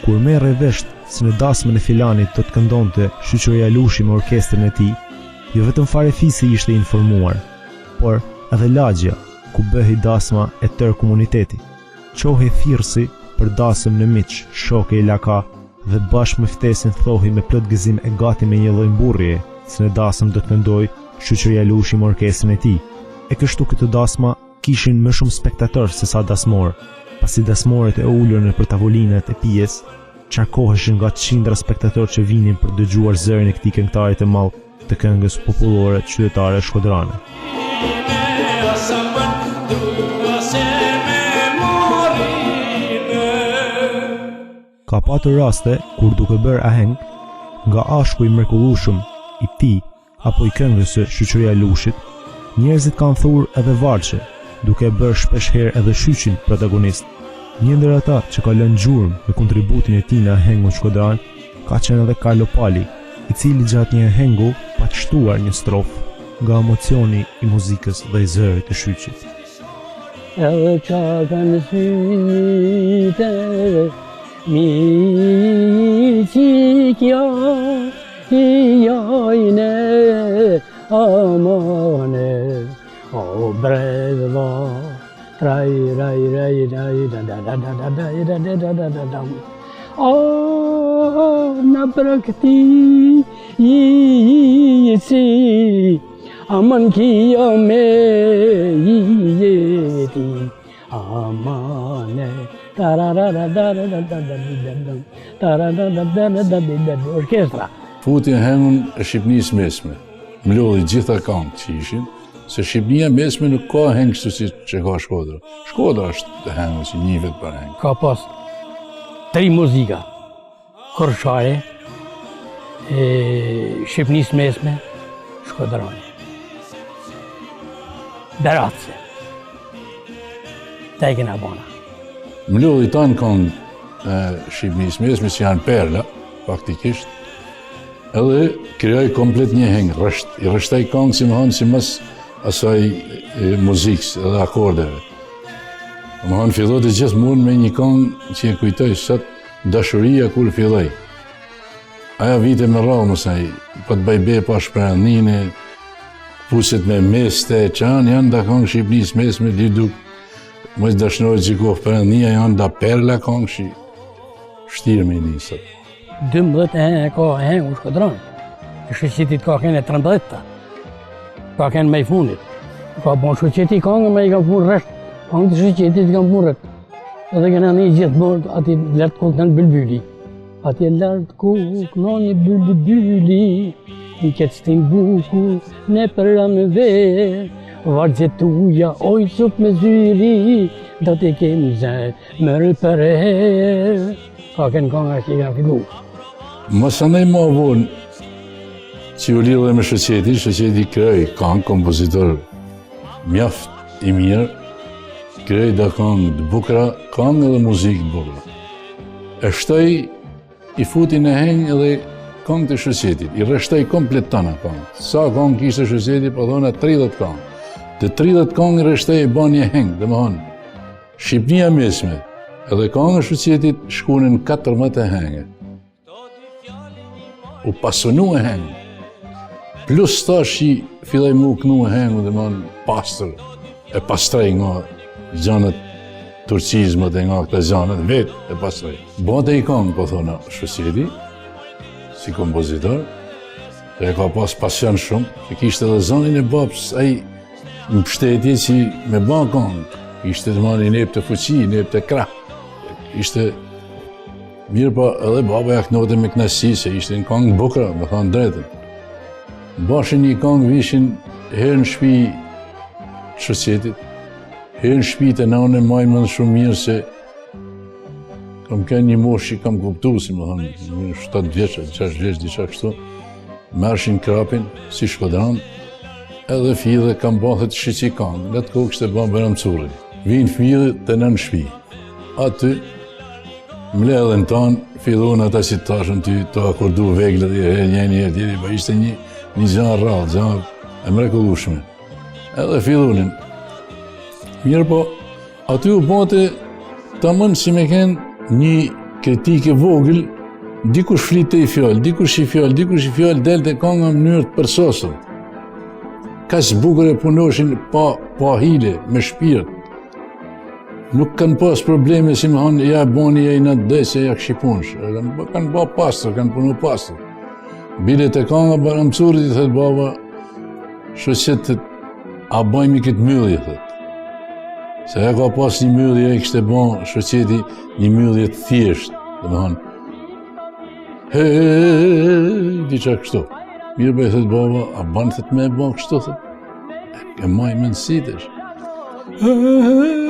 Kur merre vesh se në dasmën e Filanit do të këndonte Shoqëria Lushi me orkestrën e tij, jo vetëm farefisi ishte informuar, por edhe lagja ku bëhej dasma e tërë komuniteti. Qohej thirrsi për dasëm në miq, shoke i laka dhe bashkë me ftesën thohej me plot gëzim e gati me një lloj mburrjeje se në dasëm do të këndoj Shoqëria Lushi me orkestrën e tij. E kështu këto dasma kishin më shumë spektatorë se sa dasmorë, pasi dasmorët e ulur në për tavolinat e pijes qarkoheshin nga qindra spektatorë që vinin për dëgjuar zërin e këtij këngëtari të madh të këngës popullore qytetare shkodrane. Ka patur raste kur duke bërë aheng nga ashku i mrekullueshëm i tij apo i këngës së Shoqëria Lushit, njerëzit kanë thurë edhe varçe, duke bërë shpesh herë edhe Shyqin protagonist. Një ndër ata që ka lënë gjurmë me kontributin e tij në ahengun shkodran ka qenë edhe Carlo Pali, i cili gjatë një ahengu pa të shtuar një strofë nga emocioni i muzikës dhe i zërit të Shyqit. Edhe qa kanë syte, mi qikja, i jajne, amane, o bredva. Rai rai rai rai da da da da da da da da da da da da. Oh, na prakti si aman kiya me yeti amane Orkestra. Futi në hengun e Shqipnisë mesme. Mlodhi gjitha këngët që ishin, se Shqipnia mesme nuk ka heng kështu si që ka Shkodra. Shkodra është hengu që njihet për heng. Ka pas 3 muzika. Korçare, Shqipnisë mesme, Shkodrani. Beratse. Ta i kena bona. Mlodhi tanë këngë Shqipnisë mesme që janë perla, faktikisht, edhe krijoi komplet një heng, i rështaj këngë si më hanë si mas asaj muzikës edhe akordeve. Më hanë fillot e gjithë mund me një këngë që e kujtoj sot dashuria kur filloj. Aja vite me rrallë mësaj, po të bajbe pa shprendhine, puset me meste, që janë da këngë Shqipnisë mesme, liduk, mos dashnojë që kohë përëndnia janë da perla këngë që shtirë me njësët. 12 ka heng u Shkodran. E shqetit ka kene 13-ta. Ka kene me i fundit. Ka bon shqeti këngë me i kam punë rresht. Këngë të shqetit kam punë rresht. Edhe kena një gjithë mërë, ati lartë kokë në bülbyli. Ati lartë kokë në një bülbyli. Në këtë stin buku, ne përra me verë. Vargje tuja, oj sup me zyri. Do t'i kemë zemë, mërë për herë. Ka kënë këngë që i kam fillu. Mos andaj ma vonë që u lidhe me Shqeti krijoi këngë, kompozitor mjaft i mirë, krijoi da këngë të bukura, këngë edhe muzikë të bukura. E shtoi, i futi në heng edhe këngë të Shqetit, i rreshtoi komplet tana këngë. Sa këngë kishte Shqeti, po thona 30 këngë. Të 30 këngë i rreshtoi i bën një heng, domethënë Shqipnia mesme, edhe këngë Shqetit shkunin 14 henge. U pasunu e hengë. Plus ta që filloj mu kënu e hengë, dhe man pastër, e pastrej nga gjanët turqizmët e nga këta gjanët, vetë e pastrej. Bate i këngë, po thona, Shqeti, si kompozitor, e ka pas pasion shumë, e kishte edhe zonin e babës, ai në pështetje që me ba këngë, ishte të man i nep të fuqi, nep të krah, ishte mirë, pa edhe baba ja knote me knasi, se ishte në këngë bukra, me thonë drejtën. Bashin një këngë vishin herë në shpi Shqetit, herë në shpi të nane majmën shumë mirë, se kam kënë një mosh që kam kuptu, si me thonë, 7 vjeqë, 6 vjeqë, diqa kështu, mershin krapin, si Shkodran, edhe fide kam bëthet shqeqi këngë, në të kohë kështë e bënë Bajram Curri. Vinë fide të nën shpi. Aty, mledhen tanë, fillon ata si tashën ty, të akordu veglët i njëni e tjeri, pa ishte një gjanë rrallë, gjanë e mrekullueshme. Edhe fillonin. Mirë po, aty u bote tamam si me kenë një kritike vogël, dikush flite i fjallë, dikush i fjallë, delte kënga në mënyrë të përsosën. Ka që bukur e punoshin pa hile, me shpirt. Nuk kanë pas probleme si më hanë, ja boni ja i në dhejse, ja këshipunsh. Kanë ba pastër, kanë punu pastër. Bilet e kënga Bajram Currit, i thëtë baba, Shqetit, a bajmi këtë myllje, thëtë. Se ja ka pas një myllje, e kështë e ban Shqeti një myllje të thjesht, dhe më hanë, hej, diqa kështu. Mirë bëj, thëtë baba, a banë thëtë me e ban kështu, thëtë. E maj me nësitesh. Hej,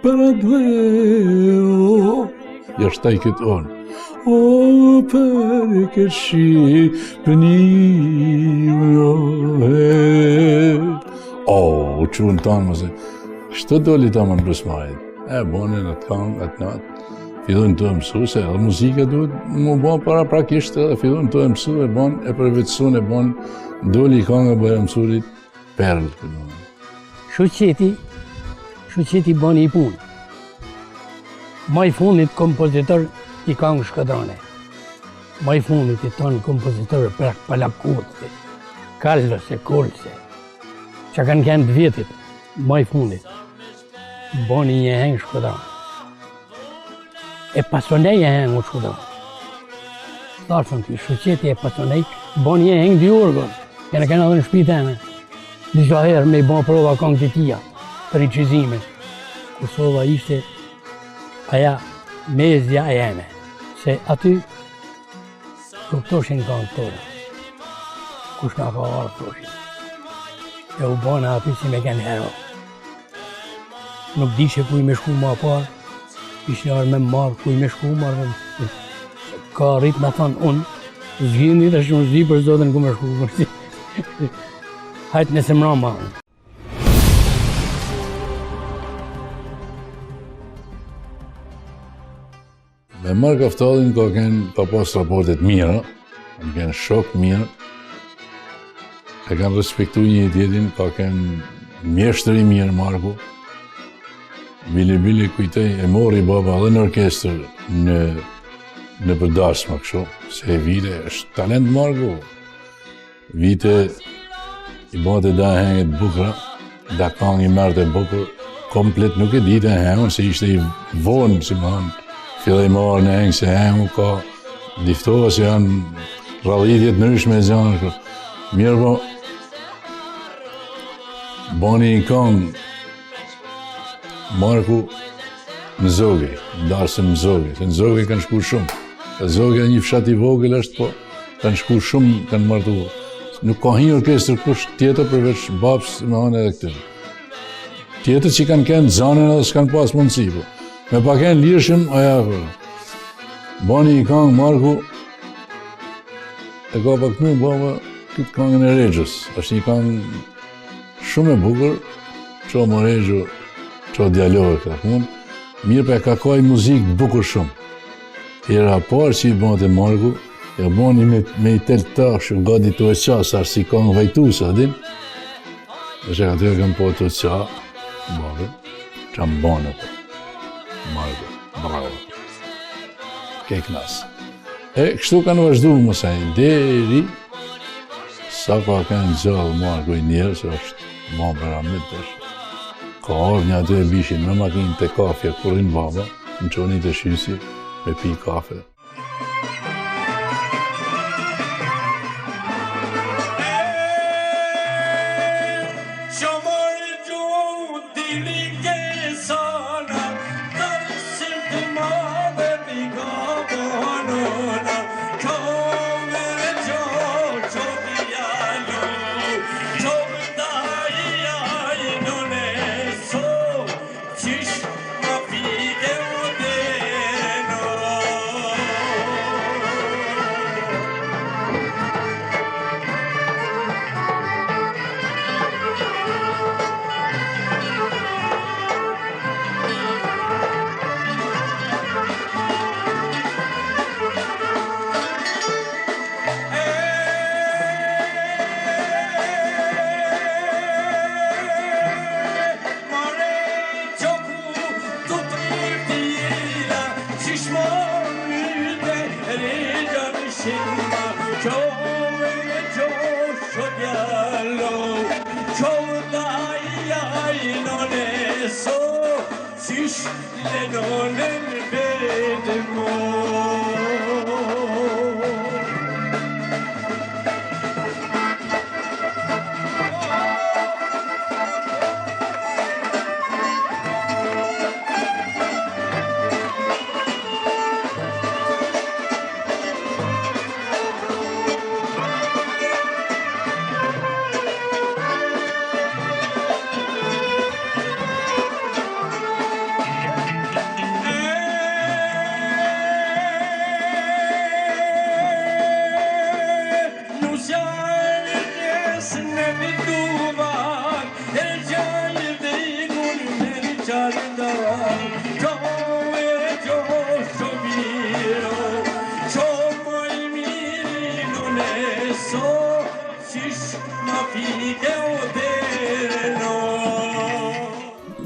para dveo, jashtaj këtë onë. O, për këtë Shqipënio, o, qunë tanë mëse, shtë doli ta më në brusmajit, e bonin atë këngë, atë natë, fillojnë të mësu, se edhe muzika duhet më bon para prakisht, edhe fillojnë të mësu, e bon, e përvetësun, e bon, doli këngë Bajram Currit, perlë. Shqeti bani i punë. Ma i fundit kompozitor i këngë Shkodrane. Ma i fundit i tonë kompozitorë për Palakutëve, Kallëse, Kolse, që kanë kënë të vjetit, ma i fundit, bani një hengë Shkodrane. E pasonej e hengë Shkodrane. Thashën të Shqeti e pasonej, bani një hengë dy orgon, kena edhe në shpitene. Disa herë me i bon prova këngë të tia, për i qizime. Kosova ishte aja mezja e jeme, se aty kuptoshin kanë tërë, kush nga ka arë toshin. E u bana aty si me kënë hero. Nuk di që kuj me shku ma parë, ishë arë me marë kuj me shku marë, ka rritë me thonë unë, zgjini dhe shumë zdi për zotën ku me shku. Hajtë nëse mra ma. Me Mark Aftallin ka pas raportet mira, kanë kënë shok mirë, e kanë respektu një tjetin, ka kënë mjeshtëri mirë Marku. Bili kujtej e mori baba dhe në orkestër në përdasma kështu, se vite është talent Marku. Vite i bate da henget bukra, da kanë i mërët e bukur, komplet nuk e dite hengun, se ishte i vonë, si më hanë. Fillej marë në hengë se hengu ka diftoha se janë radhitjet nërshme e zanë. Mirë po, bani i këngë Marku në Zogi, darësëm në Zogi, se në Zogi kanë shku shumë. E Zogi një fshat i vogël është, po kanë shku shumë, kanë martu. Nuk ka një orkestër kush tjetër përveç babës me hanë edhe këtë. Tjetër që kanë kënë zanën edhe s'kanë pas mundësi, po. Me paken lirëshëm, aja për. Bani i këngë Marku, e ka pak më baba këtë këngën e Regjës. Është një këngë shumë e bukur, qo më Regjë, qo dialogë këtë punë. Mirë për e ka kaj muzikë bukur shumë. Era parë që i bante Marku, e bani me i tel tashë, gati të e qasë, si këngë vajtu, sa din. E që ka të e kam po të qa, babë, që am bane për. Marko, bravo. Kek nasë. E kështu kanë vazhdu mësaj, deri sa ka kanë gjallë Marko i njerë, se është ma për amit është. Ka orë një aty e bishin me makinë të kafje, kurin baba, në qoni të shysi, me pi kafe.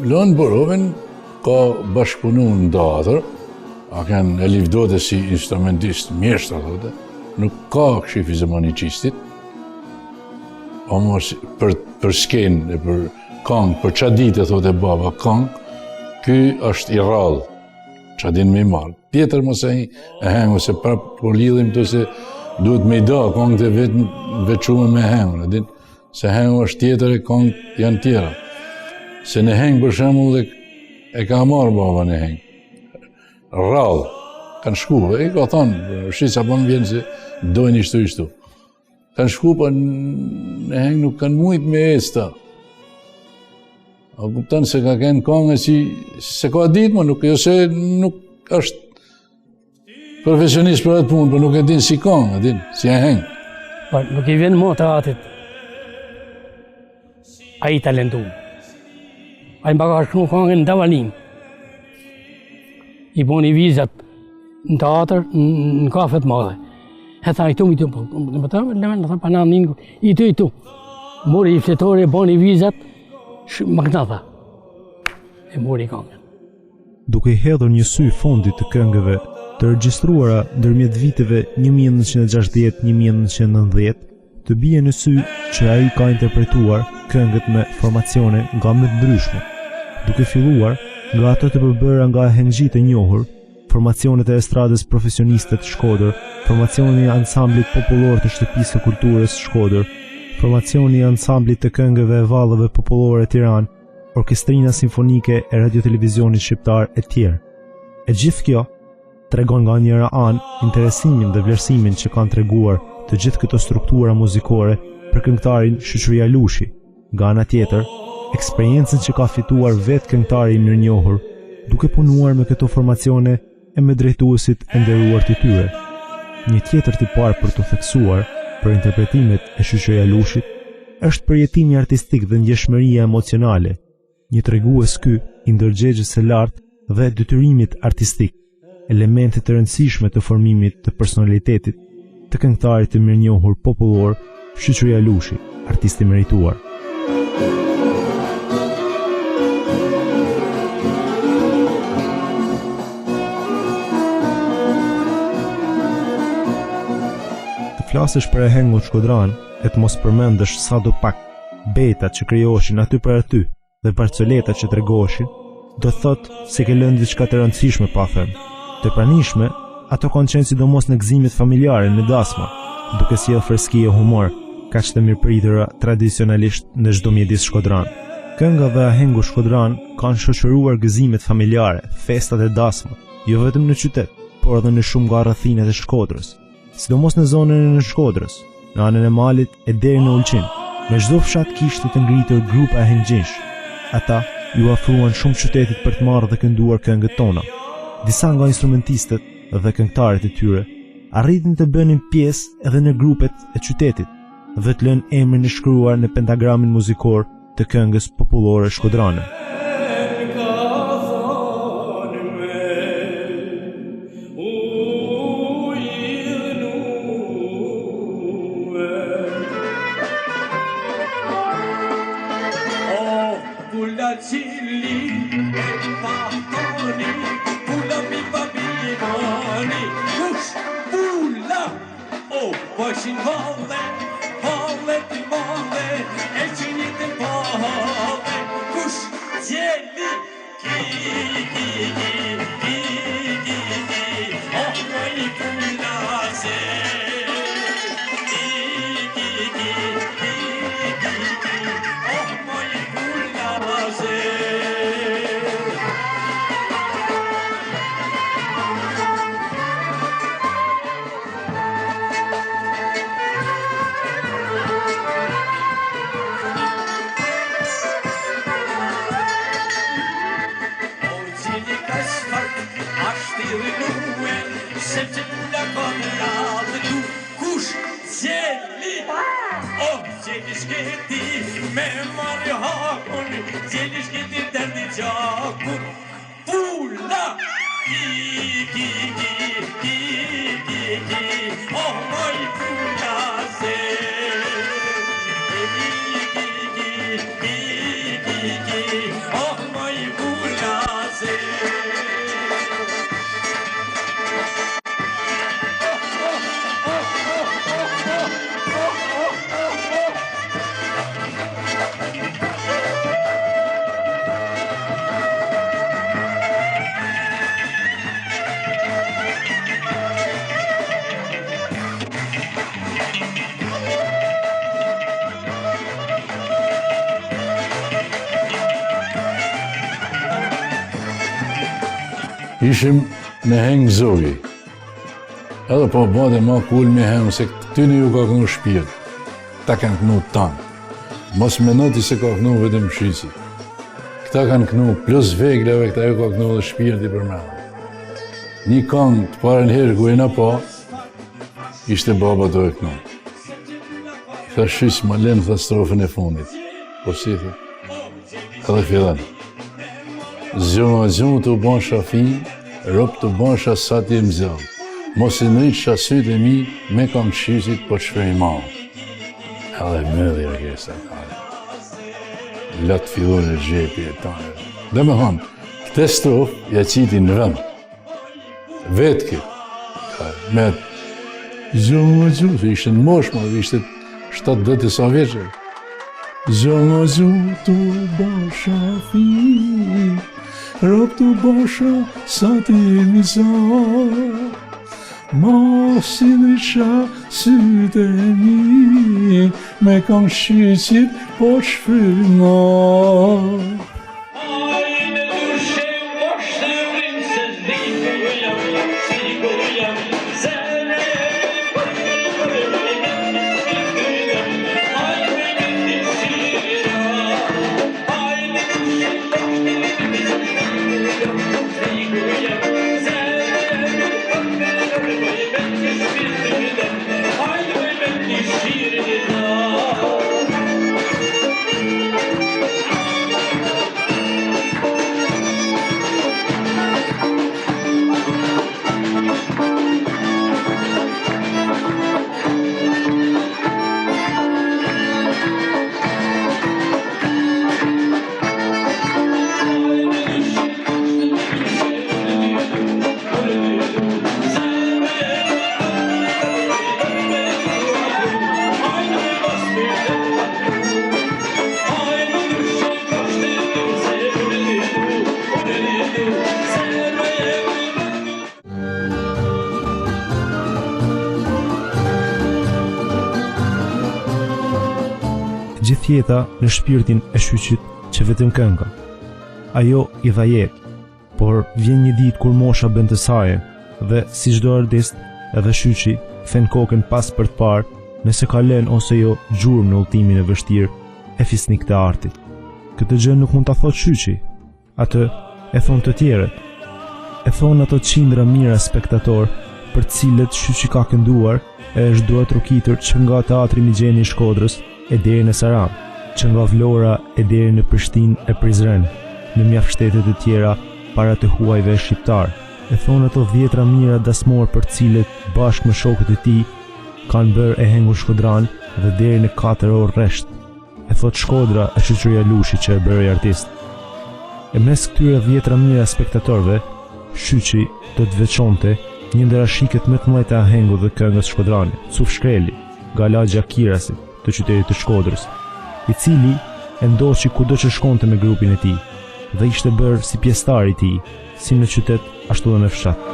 Lon Borovin ka bashkëpunu në teatr, a kanë e livdote si instrumentist mjeshtër, thote, nuk ka këshif i zemaniqistit, për skenë, për këngë, për qadite, thote baba, këngë, ky është i rrallë, qadin me i marë. Tjetër mëse e hengu, se prapë po lidhim të se duhet me i da, këngët e vetë veçume me hengu, se hengu është tjetër e këngët janë tjera. Se në hengë për shemull e ka marrë baba në hengë. rrallë, kanë shku, e ka thonë, shi që apon vjenë se dojnë ishtu. Kanë shku, pa në hengë nuk kanë mujt me esta. A kuptan se ka kënë kongë si se ka ditë, nuk është profesionist për atë punë, për nuk e din si kongë, si e hengë. Po, nuk i vjen mo të atit, a i talentu. A i mbaka shkru kongën në Davalim. I boni vizat në teatr, në kafet madhe. E tha, i tu, në tha, pa në ningu, i tu. Mori i fletore, boni vizat, më këna tha. E mori kongën. Duke i hedhur një sy fondit të këngëve të regjistruara ndërmjet viteve 1960-1990, të bie në sy që ai ka interpretuar këngët me formacione nga më të ndryshme, duke filluar nga ato të përbëra nga hengjit e njohur, formacionet e estradës profesioniste të Shkodër, formacioni i ansamblit popullor të Shtëpisë së Kulturës Shkodër, formacioni i ansamblit të këngëve e vallëve popullore Tiranë, Orkestrina Simfonike e Radio-Televizionit Shqiptar e tjerë. E gjithë kjo tregon nga njëra anë interesimin dhe vlerësimin që kanë treguar të gjithë këto struktura muzikore për këngëtarin Shoqëri Alushi. Nga ana tjetër, eksperiencën që ka fituar vetë këngëtari i mirënjohur, duke punuar me këto formacione e me drejtuesit e nderuar të tyre. Një tjetër tipar për të theksuar për interpretimet e Shoqëri Alushit është përjetimi artistik dhe ndjeshmëria emocionale, një tregues ky i ndërgjegjës së lartë dhe detyrimit artistik, elemente të rëndësishme të formimit të personalitetit të këngëtarit të mirënjohur popullor Shoqëri Alushi, artist i merituar. Të flasësh për e hengut Shkodran e të mos përmendësh sa do pak betat që krijoheshin aty për aty dhe parcoletat që tregoheshin, do thot se ke lënë diçka të rëndësishme pa thënë. Të pranishme, ato kanë qenë sidomos në gëzimet familjare në dasma, duke sjellë freski e humor, kaq të mirëpritura tradicionalisht në çdo mjedis shkodran. Kënga dhe ahengu Shkodran kanë shoqëruar gëzimet familjare, festat e dasma, jo vetëm në qytet, por edhe në shumë nga rrethinat e Shkodrës, sidomos në zonën e Shkodrës, në anën e malit e deri në Ulqin. Në çdo fshat kishte të ngritur grupe ahengjinsh. Ata ju afruan shumë qytetit për të marrë dhe kënduar këngët tona. Disa nga instrumentistët dhe këngëtarët e tyre arritin të bënin pjesë edhe në grupet e qytetit dhe të lënë emrin e shkruar në pentagramin muzikor të këngës popullore shkodrane. Ishim në hengë zogi. Edhe po bade ma kul me hengë, se këtyne ju ka kënu shpirt. Ta kanë kënu tanë. Mos menoti se ka kënu vetëm shqisi. Këta kanë kënu plus vegleve, këta ju ka kënu dhe shpirti për me. Një këngë të parën herë ku e na pa, ishte baba do e kënu. I tha shqis ma lenë tha strofën e fundit. Po si thë? Edhe fillan. Zhuma të u ban shafi, rop të ban shasat e mzell. Mos i nëjtë shasyt e mi, me kam qysit po shprej ma. Edhe mëdhi orkestra kare. Latë fillon e gjepi e tane. Dhe me hanë, këte strofë ja qiti në vend. Vetë këtë. Me zhuma se ishte në moshma, ishte 7-10 sa veqër. Zhuma të u ban shafi, rop të basha sa ti mizar. Mos i nëjqa sytë e mi, me kam shqyqit po shfrynar. Gjithë jeta në shpirtin e shqyqit që vetëm kënga. Ajo i dha jetë, por vjen një ditë kur mosha bën të saje dhe si çdo artist edhe shqyqi fen kokën pas për të parë nëse ka lënë ose jo gjurmë në udhtimin e vështirë e fisnik të artit. Këtë gjë nuk mund ta thotë shqyqi, atë e thon të tjerët. E thon ato qindra mira spektator për të cilët shqyqi ka kënduar e është duar trokitur që nga teatri Migjeni i Shkodrës e deri në Saran, që nga Vlora e deri në Prishtinë e Prizren, në mjaft shtete të tjera para të huajve shqiptar. E thonë ato 10 mira dasmor për cilët bashkë me shokët e tij kanë bërë e hengur Shkodran dhe deri në 4 orë rresht. E thot Shkodra e shoqëria Lushi që e bëri artist. E mes këtyre 10 mira spektatorëve, shqyqi do të veçonte një ndër ashiket më të mëdha të hengut dhe këngës Shkodranit, Cuf Shkreli, nga lagja Kirasit të qytetit të Shkodrës, i cili e ndoqi kudo që shkonte me grupin e tij dhe ishte bërë si pjesëtar i tij, si në qytet ashtu dhe në fshat.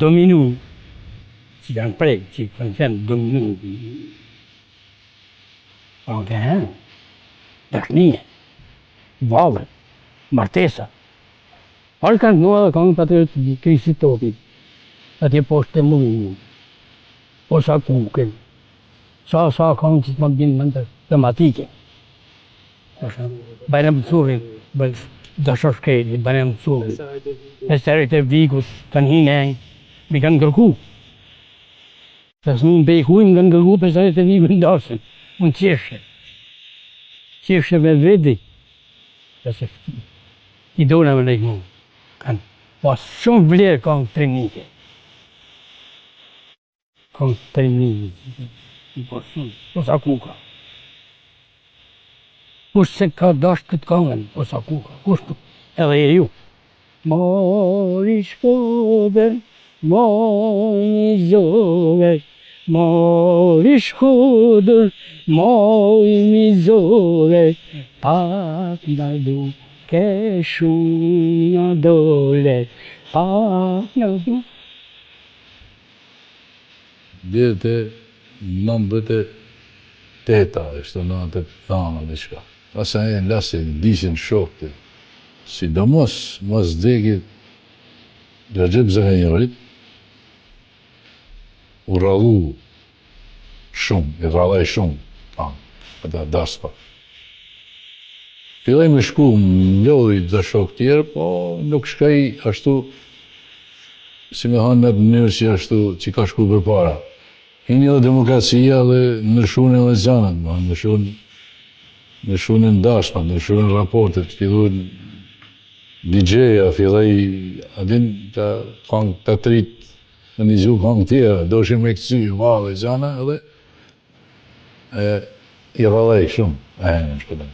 Dominu, që janë prej, që kanë qenë dominu, të henë, daknie, valë, martesa. Parë kanë nua dhe kanë për të Kristi Topit, atje poshtë të mullinë, po sa kuken, sa kanë që të më bjenë më të tematike. Bajram Curin, Dashoshkeli, Bajram Curin, e serit e Vigut, kanë hinë e, mi kanë kërku. Të së në bejkujmë kanë kërku për serit e Vigut ndasën, unë qeshe. Qeshe me vedi, i dona me lejkë mu, kanë Po shumë vlerë këngë trinike. Këngë trinike. Po shumë, po sa kuka. Kush se ka dash këtë këngën, po sa kuka, kush edhe e ju. Mori shkoder, mori zove, mori shkoder, mori zove, pak nga duke shumë nga dole, pak nga duke. Djete 98 është 98 dhe shka. Asa e lasi dishin shokte, sidomos mos vdekjet Recep Zëhenjorit, u rrallu shumë, i rrallaj shumë, ata daspa. Filloj me shku më lodhi dhe shok tjerë, po nuk shkaj ashtu, si me hanë në të mënyrë që ashtu që ka shku për para. Hini edhe demokracia dhe ndryshune edhe zjanët, ndryshune ndashma, ndryshune raportet, fillojnë DJ-ja, filloj, adin të trit në një gjuhë këngë tjera, doshin me këcy, valë e zjana edhe i rrallej shumë, në shpëtën.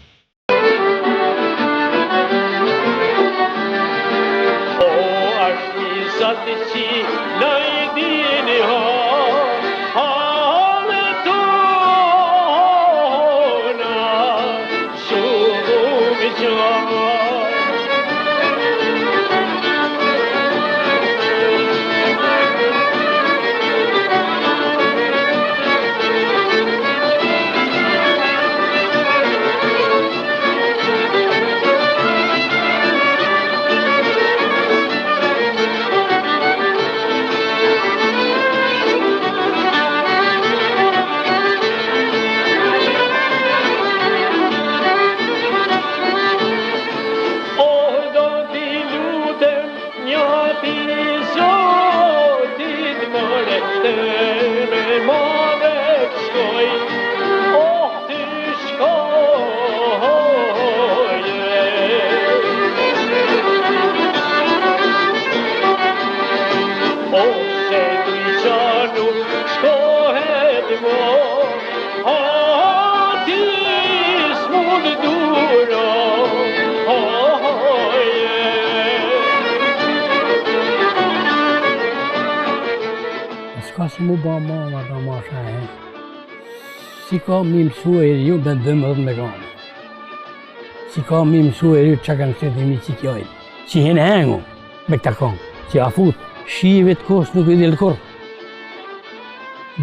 S'ka si mu ba mama ta masha e. Si ka mi mësu e ju dhe 12 me kanë. Si ka mi mësu e ju që kanë shtetë mi që kjojnë. Si hene hengu me këta këngë. Si a fut, shive të kos nuk i dhe lëkur.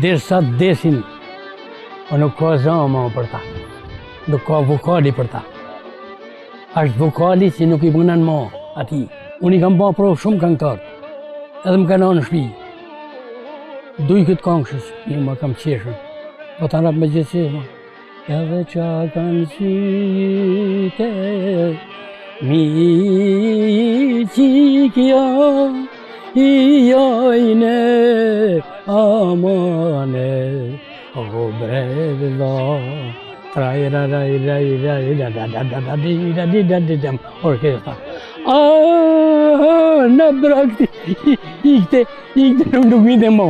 Dersa të desin, o nuk ka zama për ta. Nuk ka vokali për ta. Ashtë vokali që nuk i bënan ma ati. Unë i kam ba provë shumë këngëtarë. Edhe më kanë anë në shpi. Duj këtë këngëshës, një më kam qeshën. Po të nërap me gjithësishma. Edhe qa kanë syte, mi qikja, i jajne, amane, o brevla. Orkestra. Në brakti, ikte nuk vite mo.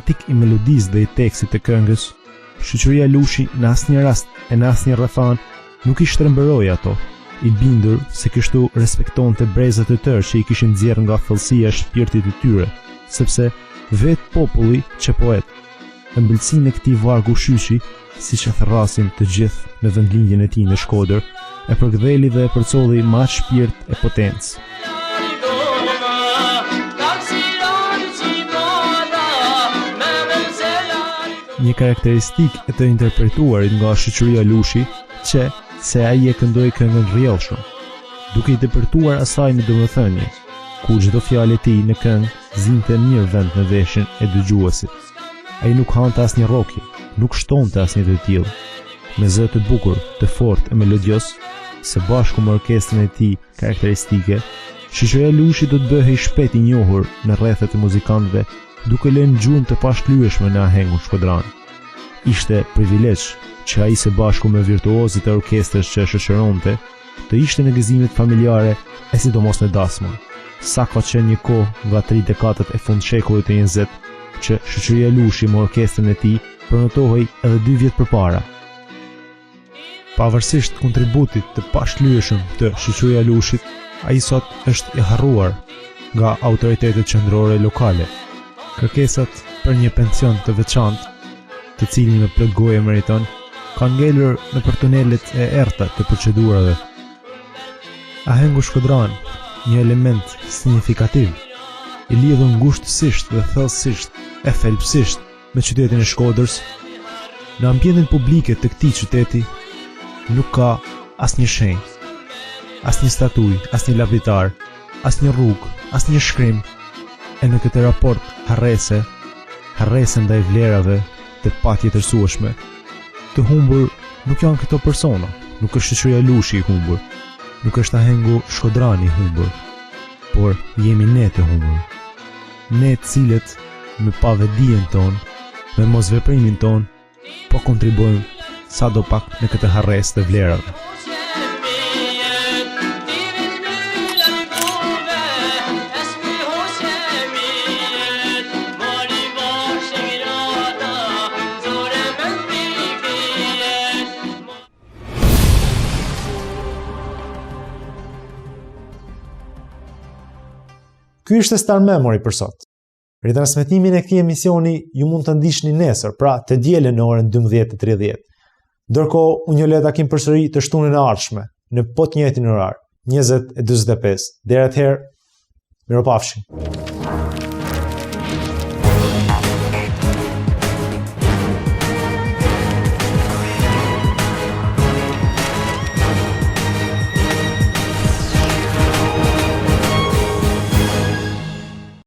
dramatik i melodisë dhe i tekstit të këngës, shoqëria Lushi në asnjë rast e në asnjë rrethan nuk i shtrembëroi ato, i bindur se kështu respektonte brezat e tërë që i kishin nxjerrë nga thellësia e shpirtit të tyre, sepse vetë populli që poet, ëmbëlsinë e këtij vargu shyshi, siç e therrasin të gjithë në vendlindjen e tij në Shkodër, e përktheli dhe e përcolli me atë shpirt e potencë. Një karakteristikë e të interpretuarit nga shoqëria Lushi që se ai e këndoi këngën rrjedhshëm, duke i depërtuar asaj në domethënie, ku çdo fjalë e tij në këngë zinte mirë vend në veshin e dëgjuesit. Ai nuk hante asnjë rrokje, nuk shtonte asnjë të tillë. Me zë të bukur, të fortë e melodios, së bashku me orkestrën e tij karakteristike, shoqëria Lushi do të bëhej shpejt i njohur në rrethet e muzikantëve, duke lënë gjuhën të pashlyeshme në ahengun shkodran. Ishte privilegj që ai së bashku me virtuozit e orkestrës që e shoqëronte, të ishte në gëzimet familjare e sidomos në dasma. Sa ka qenë një kohë nga 3 dekadat e fundshekulit të 20 që shoqëria Lushi me orkestrën e tij pronotohej edhe 2 vjet përpara. Pavarësisht kontributit të pashlyeshëm të shoqëria Lushit, ai sot është i harruar nga autoritetet qendrore lokale. Kërkesat për një pension të veçantë, të cilin me plot goje meriton, kanë ngelur nëpër tunelet e errta të procedurave. Ahengu Shkodran, një element signifikativ, i lidhur ngushtësisht dhe thellësisht e thelbësisht me qytetin e Shkodrës, në ambientin publike të këtij qyteti nuk ka asnjë shenjë, asnjë statuj, asnjë lavditar, asnjë rrugë, asnjë shkrim, e në këtë raport harrese ndaj vlerave të patjetërsueshme. Të humbur nuk janë këto persona, nuk është shoqëria Lushi i humbur, nuk është ahengu Shkodrani i humbur, por jemi ne të humbur. Ne të cilët me pavedijen tonë, me mosveprimin tonë, po kontribuojmë sadopak në këtë harresë të vlerave. Ky ishte Star Memory për sot. Ritransmetimin e këtij emisioni ju mund të ndiqni nesër, pra të dielën në orën 12:30. Ndërkohë, unë ju le takim përsëri të shtunën e ardhshme, në po të njëjtin orar, 20:45. Deri atëherë, mirupafshim.